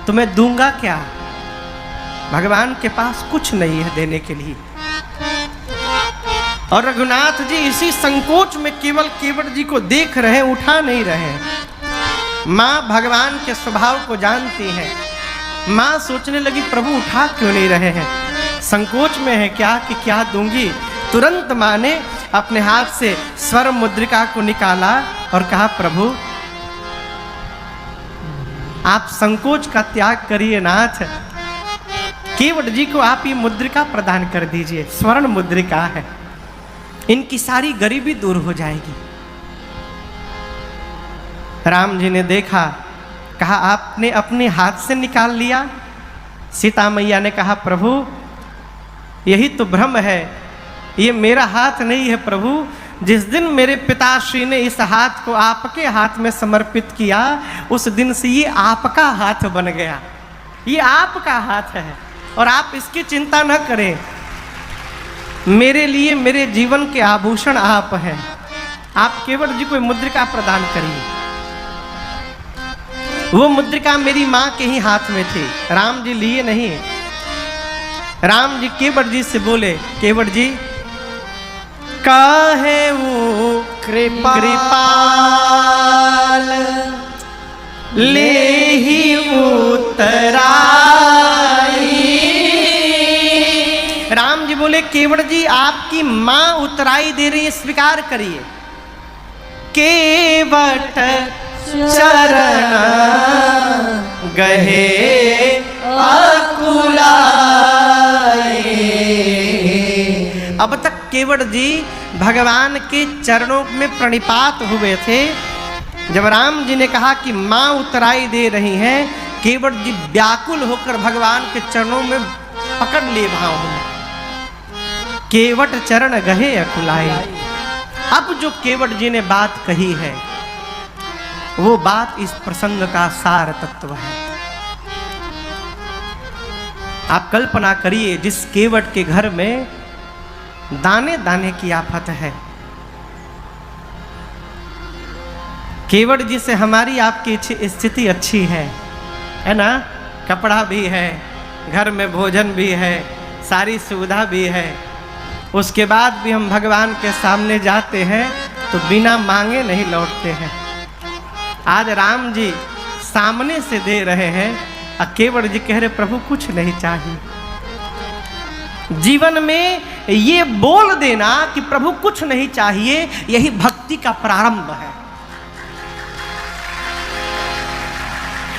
तो मैं दूंगा क्या? भगवान के पास कुछ नहीं है देने के लिए। और रघुनाथ जी इसी संकोच में केवल केवट जी को देख रहे हैं, उठा नहीं रहे। माँ भगवान के स्वभाव को जानती है। माँ सोचने लगी प्रभु उठा क्यों नहीं रहे हैं, संकोच में है क्या कि क्या दूंगी। तुरंत माँ ने अपने हाथ से स्वर्ण मुद्रिका को निकाला और कहा प्रभु आप संकोच का त्याग करिए नाथ, केवट जी को आप ये मुद्रिका प्रदान कर दीजिए, स्वर्ण मुद्रिका है, इनकी सारी गरीबी दूर हो जाएगी। राम जी ने देखा कहा आपने अपने हाथ से निकाल लिया। सीता मैया ने कहा प्रभु यही तो भ्रम है, ये मेरा हाथ नहीं है प्रभु। जिस दिन मेरे पिताश्री ने इस हाथ को आपके हाथ में समर्पित किया, उस दिन से ये आपका हाथ बन गया, ये आपका हाथ है और आप इसकी चिंता न करें। मेरे लिए मेरे जीवन के आभूषण आप हैं, आप केवट जी को मुद्रिका प्रदान करिए। वो मुद्रिका मेरी माँ के ही हाथ में थी, राम जी लिए नहीं। राम जी केवट जी से बोले, केवट जी काहे वो कृपाल ले ही उतराई। राम जी बोले केवट जी आपकी माँ उतराई दे रही है, स्वीकार करिए। केवट चरण गहे अकुलाए। अब तक केवट जी भगवान के चरणों में प्रणिपात हुए थे। जब राम जी ने कहा कि माँ उतराई दे रही हैं, केवट जी व्याकुल होकर भगवान के चरणों में पकड़ लिए भाव में। केवट चरण गहे अकुलाए। अब जो केवट जी ने बात कही है, वो बात इस प्रसंग का सार तत्व है। आप कल्पना करिए, जिस केवट के घर में दाने दाने की आफत है, केवट जी से हमारी आपकी स्थिति अच्छी है ना, कपड़ा भी है, घर में भोजन भी है, सारी सुविधा भी है, उसके बाद भी हम भगवान के सामने जाते हैं तो बिना मांगे नहीं लौटते हैं। आज राम जी सामने से दे रहे हैं और केवट जी कह रहे प्रभु कुछ नहीं चाहिए। जीवन में ये बोल देना कि प्रभु कुछ नहीं चाहिए, यही भक्ति का प्रारंभ है।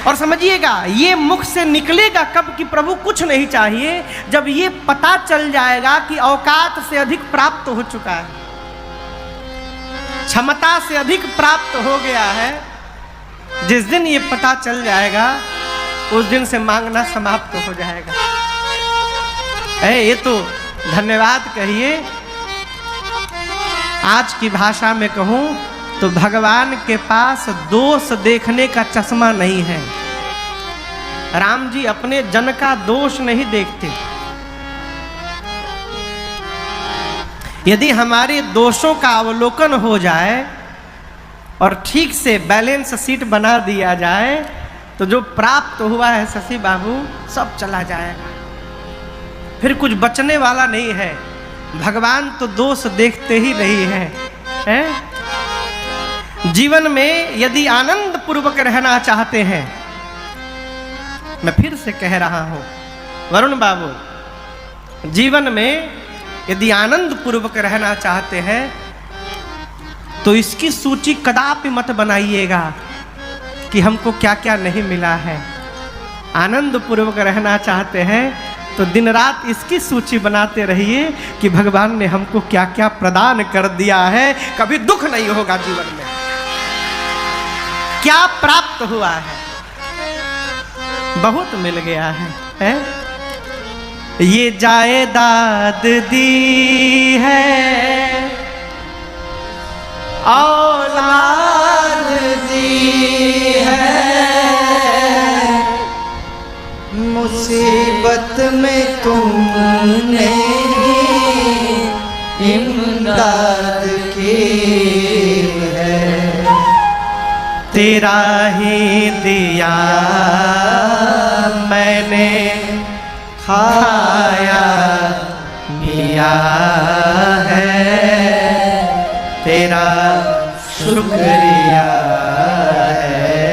और समझिएगा, ये मुख से निकलेगा कब कि प्रभु कुछ नहीं चाहिए, जब ये पता चल जाएगा कि औकात से अधिक प्राप्त हो चुका है, क्षमता से अधिक प्राप्त हो गया है। जिस दिन ये पता चल जाएगा, उस दिन से मांगना समाप्त हो जाएगा। ये तो धन्यवाद कहिए। आज की भाषा में कहूं तो भगवान के पास दोष देखने का चश्मा नहीं है। राम जी अपने जन का दोष नहीं देखते। यदि हमारे दोषों का अवलोकन हो जाए और ठीक से बैलेंस शीट बना दिया जाए, तो जो प्राप्त हुआ है शशि बाबू सब चला जाएगा, फिर कुछ बचने वाला नहीं है। भगवान तो दोष देखते ही नहीं है। जीवन में यदि आनंद पूर्वक रहना चाहते हैं, मैं फिर से कह रहा हूं वरुण बाबू, जीवन में यदि आनंद पूर्वक रहना चाहते हैं तो इसकी सूची कदापि मत बनाइएगा कि हमको क्या क्या नहीं मिला है। आनंद पूर्वक रहना चाहते हैं तो दिन रात इसकी सूची बनाते रहिए कि भगवान ने हमको क्या क्या प्रदान कर दिया है। कभी दुख नहीं होगा जीवन में। क्या प्राप्त हुआ है, बहुत मिल गया है? ये जायदाद दी है, औलाद दी है, मुसीबत में तुमने इमदाद की है। तेरा ही दिया मैंने खाया पिया है, तेरा शुक्रिया है,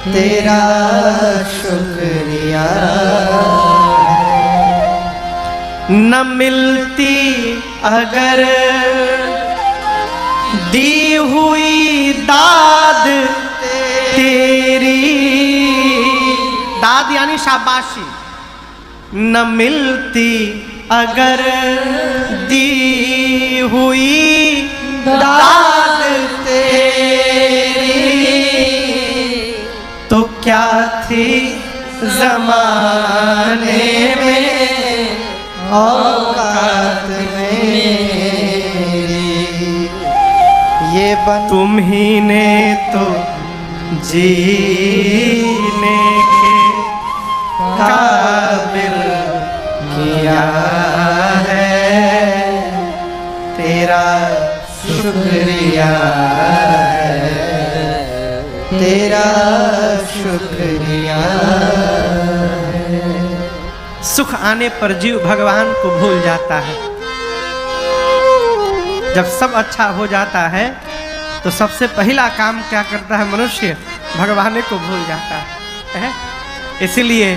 तेरा शुक्रिया है। न मिलती अगर दी हुई दाद तेरी, दाद यानी शाबाशी, न मिलती अगर दी हुई दाद तेरी, तो क्या थी जमाने में औकात मेरी, ये बन तुम ही ने तो जीने के काबिल किया है, तेरा शुक्रिया है, तेरा शुक्रिया है। सुख आने पर जीव भगवान को भूल जाता है। जब सब अच्छा हो जाता है तो सबसे पहला काम क्या करता है मनुष्य? भगवान को भूल जाता है। इसलिए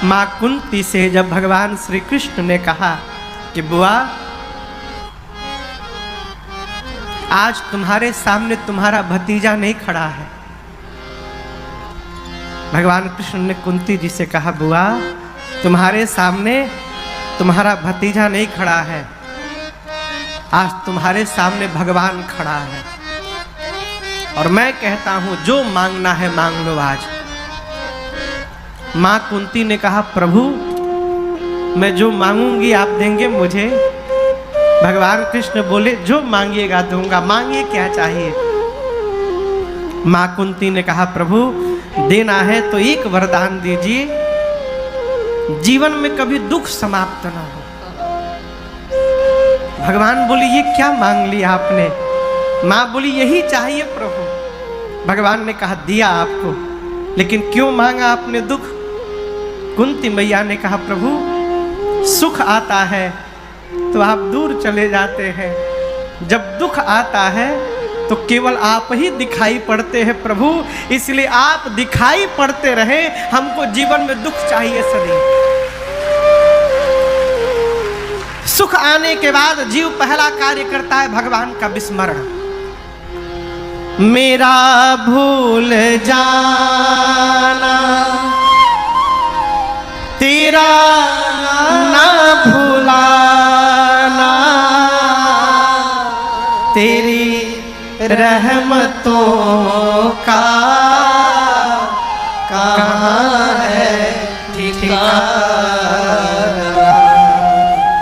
माँ कुंती से जब भगवान श्री कृष्ण ने कहा कि बुआ, आज तुम्हारे सामने तुम्हारा भतीजा नहीं खड़ा है। भगवान कृष्ण ने कुंती जी से कहा, बुआ तुम्हारे सामने तुम्हारा भतीजा नहीं खड़ा है, आज तुम्हारे सामने भगवान खड़ा है। और मैं कहता हूं जो मांगना है मांग लो आज। मां कुंती ने कहा, प्रभु मैं जो मांगूंगी आप देंगे मुझे? भगवान कृष्ण बोले, जो मांगिएगा दूंगा, मांगिए क्या चाहिए? मां कुंती ने कहा, प्रभु देना है तो एक वरदान दीजिए, जीवन में कभी दुख समाप्त ना हो। भगवान बोले, ये क्या मांग लिया आपने? मां बोली, यही चाहिए प्रभु। भगवान ने कहा, दिया आपको, लेकिन क्यों मांगा आपने दुख? कुंती मैया ने कहा, प्रभु सुख आता है तो आप दूर चले जाते हैं, जब दुख आता है तो केवल आप ही दिखाई पड़ते हैं प्रभु, इसलिए आप दिखाई पड़ते रहे, हमको जीवन में दुख चाहिए सदैव। सुख आने के बाद जीव पहला कार्य करता है भगवान का विस्मरण। मेरा भूल जाना, तेरा ना भुलाना, तेरी रहमतों का कहाँ है ठिकाना।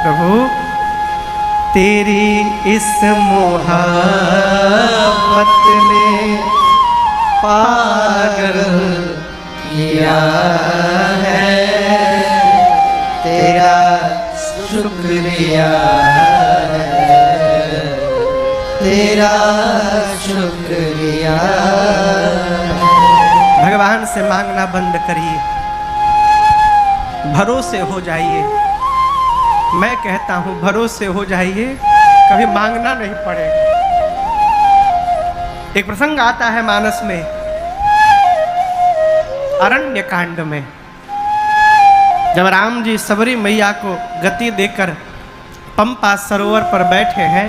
प्रभु तेरी इस मोहब्बत ने पागल किया है, तेरा शुक्रिया है, तेरा शुक्रिया। भगवान से मांगना बंद करिए, भरोसे हो जाइए। मैं कहता हूं भरोसे हो जाइए, कभी मांगना नहीं पड़ेगा। एक प्रसंग आता है मानस में, अरण्य कांड में, जब राम जी सबरी मैया को गति देकर पंपा सरोवर पर बैठे हैं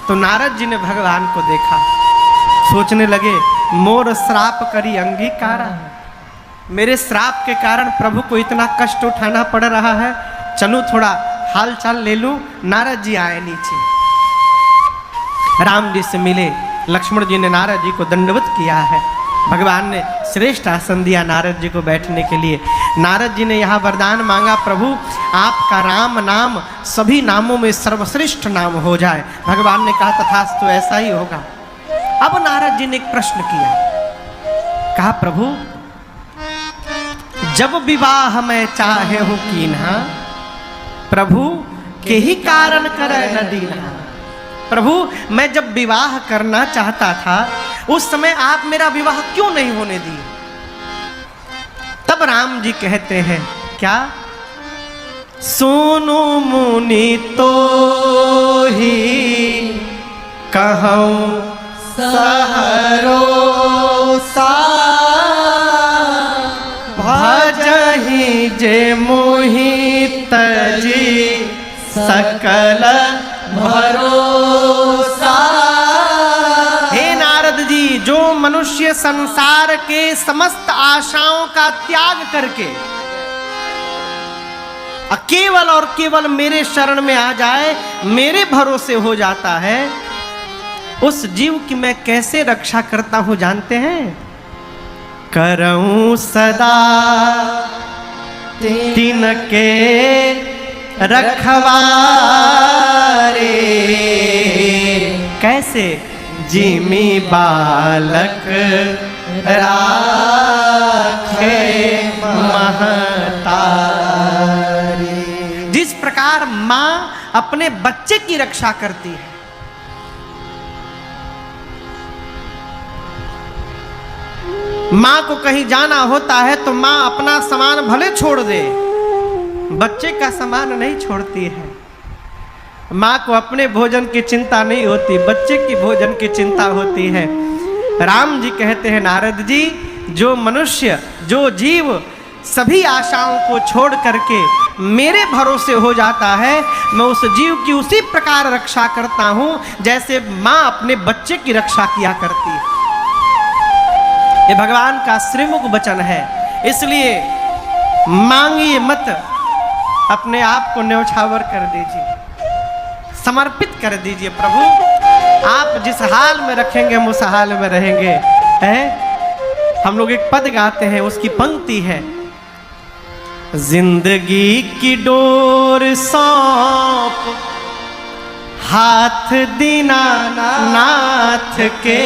तो नारद जी ने भगवान को देखा। सोचने लगे, मोर श्राप करी अंगीकारा, मेरे श्राप के कारण प्रभु को इतना कष्ट उठाना पड़ रहा है, चलूं थोड़ा हाल चाल ले लूं। नारद जी आए नीचे, राम जी से मिले। लक्ष्मण जी ने नारद जी को दंडवत किया है। भगवान ने श्रेष्ठ आसन दिया नारद जी को बैठने के लिए। नारद जी ने यहाँ वरदान मांगा, प्रभु आपका राम नाम सभी नामों में सर्वश्रेष्ठ नाम हो जाए। भगवान ने कहा, तथास्तु ऐसा ही होगा। अब नारद जी ने एक प्रश्न किया, कहा, प्रभु जब विवाह मैं चाहे हूं कीन्हा, प्रभु के ही कारण करे न दीना। प्रभु मैं जब विवाह करना चाहता था उस समय आप मेरा विवाह क्यों नहीं होने दिए? तब राम जी कहते हैं, क्या? सोनो मुनि तो ही कहूं सहरोसा, भजहि जे मोहि तजी सकल भरोसा। हे नारद जी, जो मनुष्य संसार के समस्त आशाओं का त्याग करके केवल और केवल मेरे शरण में आ जाए, मेरे भरोसे हो जाता है, उस जीव की मैं कैसे रक्षा करता हूं जानते हैं? करऊं सदा तिनके रखवारे। कैसे? जिमी बालक राखे महतारी। जिस प्रकार माँ अपने बच्चे की रक्षा करती है, माँ को कहीं जाना होता है तो माँ अपना सामान भले छोड़ दे, बच्चे का सामान नहीं छोड़ती है। माँ को अपने भोजन की चिंता नहीं होती, बच्चे की भोजन की चिंता होती है। राम जी कहते हैं, नारद जी, जो मनुष्य, जो जीव सभी आशाओं को छोड़ करके मेरे भरोसे हो जाता है, मैं उस जीव की उसी प्रकार रक्षा करता हूँ जैसे माँ अपने बच्चे की रक्षा किया करती है। ये भगवान का श्रीमुख वचन है। इसलिए मांगिए मत, अपने आप को न्यौछावर कर दीजिए, समर्पित कर दीजिए। प्रभु आप जिस हाल में रखेंगे हम उस हाल में रहेंगे। है? हम लोग एक पद गाते हैं, उसकी पंक्ति है, जिंदगी की डोर सौंप हाथ दीनानाथ के,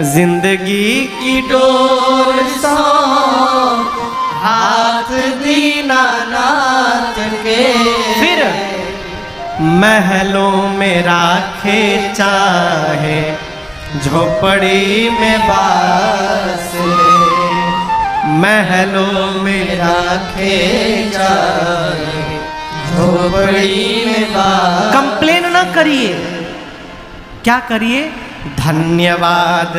जिंदगी की डोर सौंप हाथ दीनानाथ के। फिर महलों में राखे चाहे झोपड़ी में बास ले, महलों में राखे चाहे झोपड़ी में बास। कंप्लेन ना करिए, क्या करिए? धन्यवाद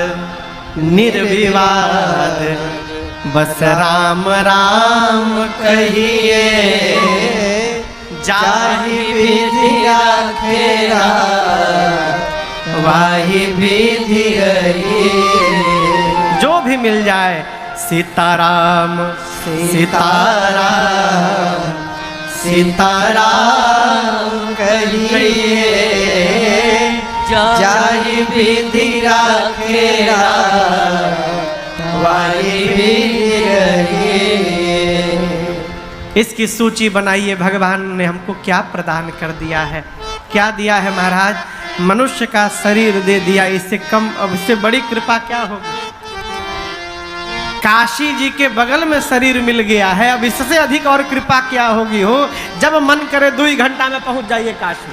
निर्विवाद बस राम राम कहिए, जाहि विधि राखेरा वाहि विधि रहिए। जो भी मिल जाए सीताराम सीताराम सीताराम कहिए, जाहि विधि राखेरा वाहि विधि रहिए। इसकी सूची बनाइए, भगवान ने हमको क्या प्रदान कर दिया है। क्या दिया है महाराज? मनुष्य का शरीर दे दिया, इससे कम, अब इससे बड़ी कृपा क्या होगी? काशी जी के बगल में शरीर मिल गया है, अब इससे अधिक और कृपा क्या होगी? हो जब मन करे 2 घंटा में पहुंच जाइए काशी।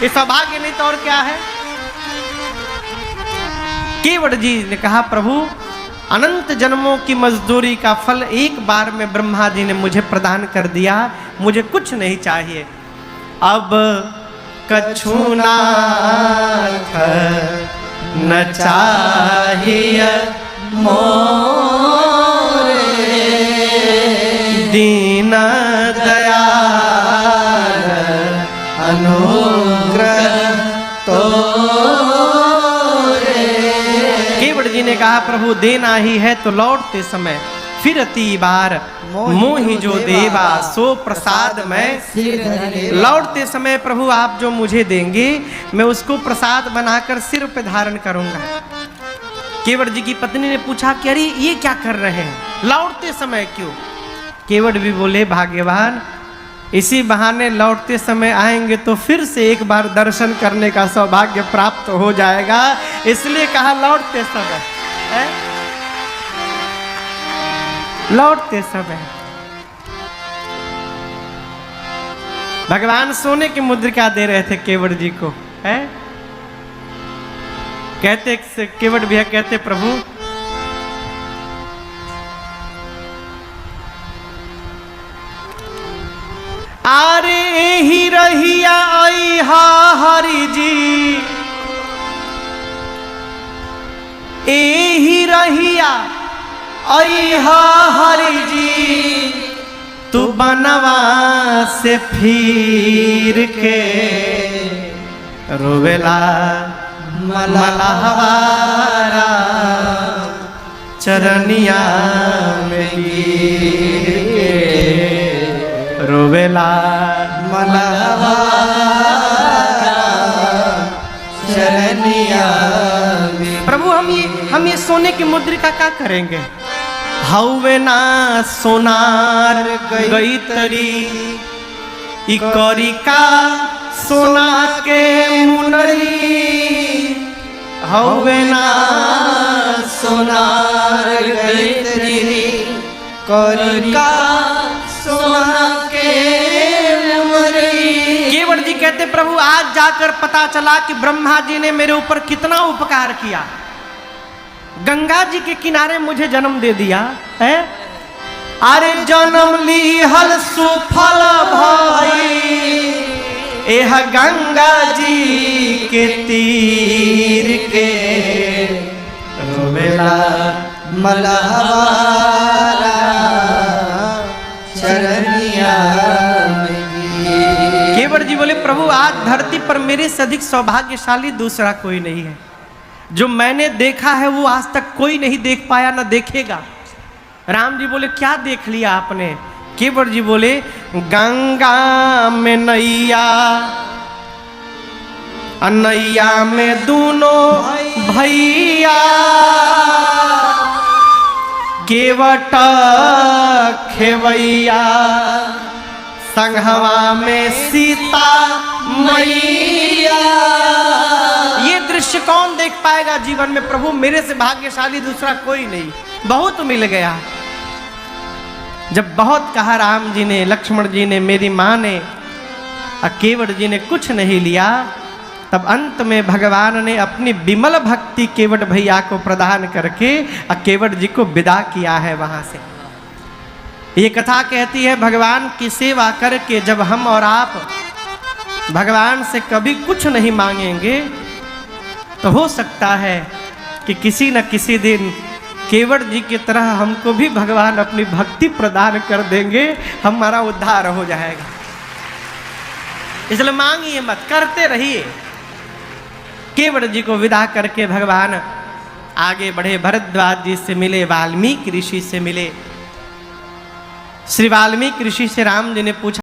ये सौभाग्य नहीं तो और क्या है? केवट जी ने कहा, प्रभु अनंत जन्मों की मजदूरी का फल एक बार में ब्रह्मा जी ने मुझे प्रदान कर दिया, मुझे कुछ नहीं चाहिए। अब कछु नाथ न चाहिए मोरे, दीन दयाल अनुग्रह तोरे। केवट जी ने कहा, प्रभु देना ही है तो लौटते समय फिरती बार मोहि जो देवा सो प्रसाद में। लौटते समय प्रभु आप जो मुझे देंगे मैं उसको प्रसाद बनाकर सिर पे धारण करूंगा। केवट जी की पत्नी ने पूछा कि अरे ये क्या कर रहे हैं, लौटते समय क्यों? केवट भी बोले, भाग्यवान, इसी बहाने लौटते समय आएंगे तो फिर से एक बार दर्शन करने का सौभाग्य प्राप्त हो जाएगा, इसलिए कहा लौटते समय। लौटते समय भगवान सोने की मुद्रिका दे रहे थे केवट जी को। है? कहते केवट भैया कहते, प्रभु आरे ही रहिया आई हा हरि जी, एही रहिया आई हा हरि जी, तू बनवा से फिर के रोवेला मलहवारा चरनिया में गिर के, रोवेला मलहवारा चरनिया में। प्रभु हम ये सोने की मुद्रिका क्या करेंगे? हौवे ना सोनार गई तरी ई करी का सोना के मुनरी, हौवे ना सोनार गई तेरी करी का सोना के मुनरी। केवट जी कहते प्रभु आज जाकर पता चला कि ब्रह्मा जी ने मेरे ऊपर कितना उपकार किया, गंगा जी के किनारे मुझे जन्म दे दिया है। अरे जन्म ली हल सुफल भाई एह गंगा जी के तीर के रोवेला मलहवारा चरनिया में गिर। केवट जी बोले प्रभु आज धरती पर मेरे से अधिक सौभाग्यशाली दूसरा कोई नहीं है, जो मैंने देखा है वो आज तक कोई नहीं देख पाया न देखेगा। राम जी बोले क्या देख लिया आपने? केवट जी बोले गंगा में नैया, नैया में दोनों भैया, केवट खेवैया, संघवा में सीता मैया। ये दृश्य कौन देख पाएगा जीवन में? प्रभु मेरे से भाग्यशाली दूसरा कोई नहीं, बहुत मिल गया। जब बहुत कहा राम जी ने, लक्ष्मण जी ने, मेरी माँ ने, केवट जी ने कुछ नहीं लिया, तब अंत में भगवान ने अपनी विमल भक्ति केवट भैया को प्रदान करके केवट जी को विदा किया है वहां से। ये कथा कहती है भगवान की सेवा करके जब हम और आप भगवान से कभी कुछ नहीं मांगेंगे तो हो सकता है कि किसी न किसी दिन केवट जी की तरह हमको भी भगवान अपनी भक्ति प्रदान कर देंगे, हमारा उद्धार हो जाएगा। इसलिए मांगिए मत, करते रहिए। केवट जी को विदा करके भगवान आगे बढ़े, भरद्वाज जी से मिले, वाल्मीकि ऋषि से मिले। श्री वाल्मीकि ऋषि से राम जी ने पूछा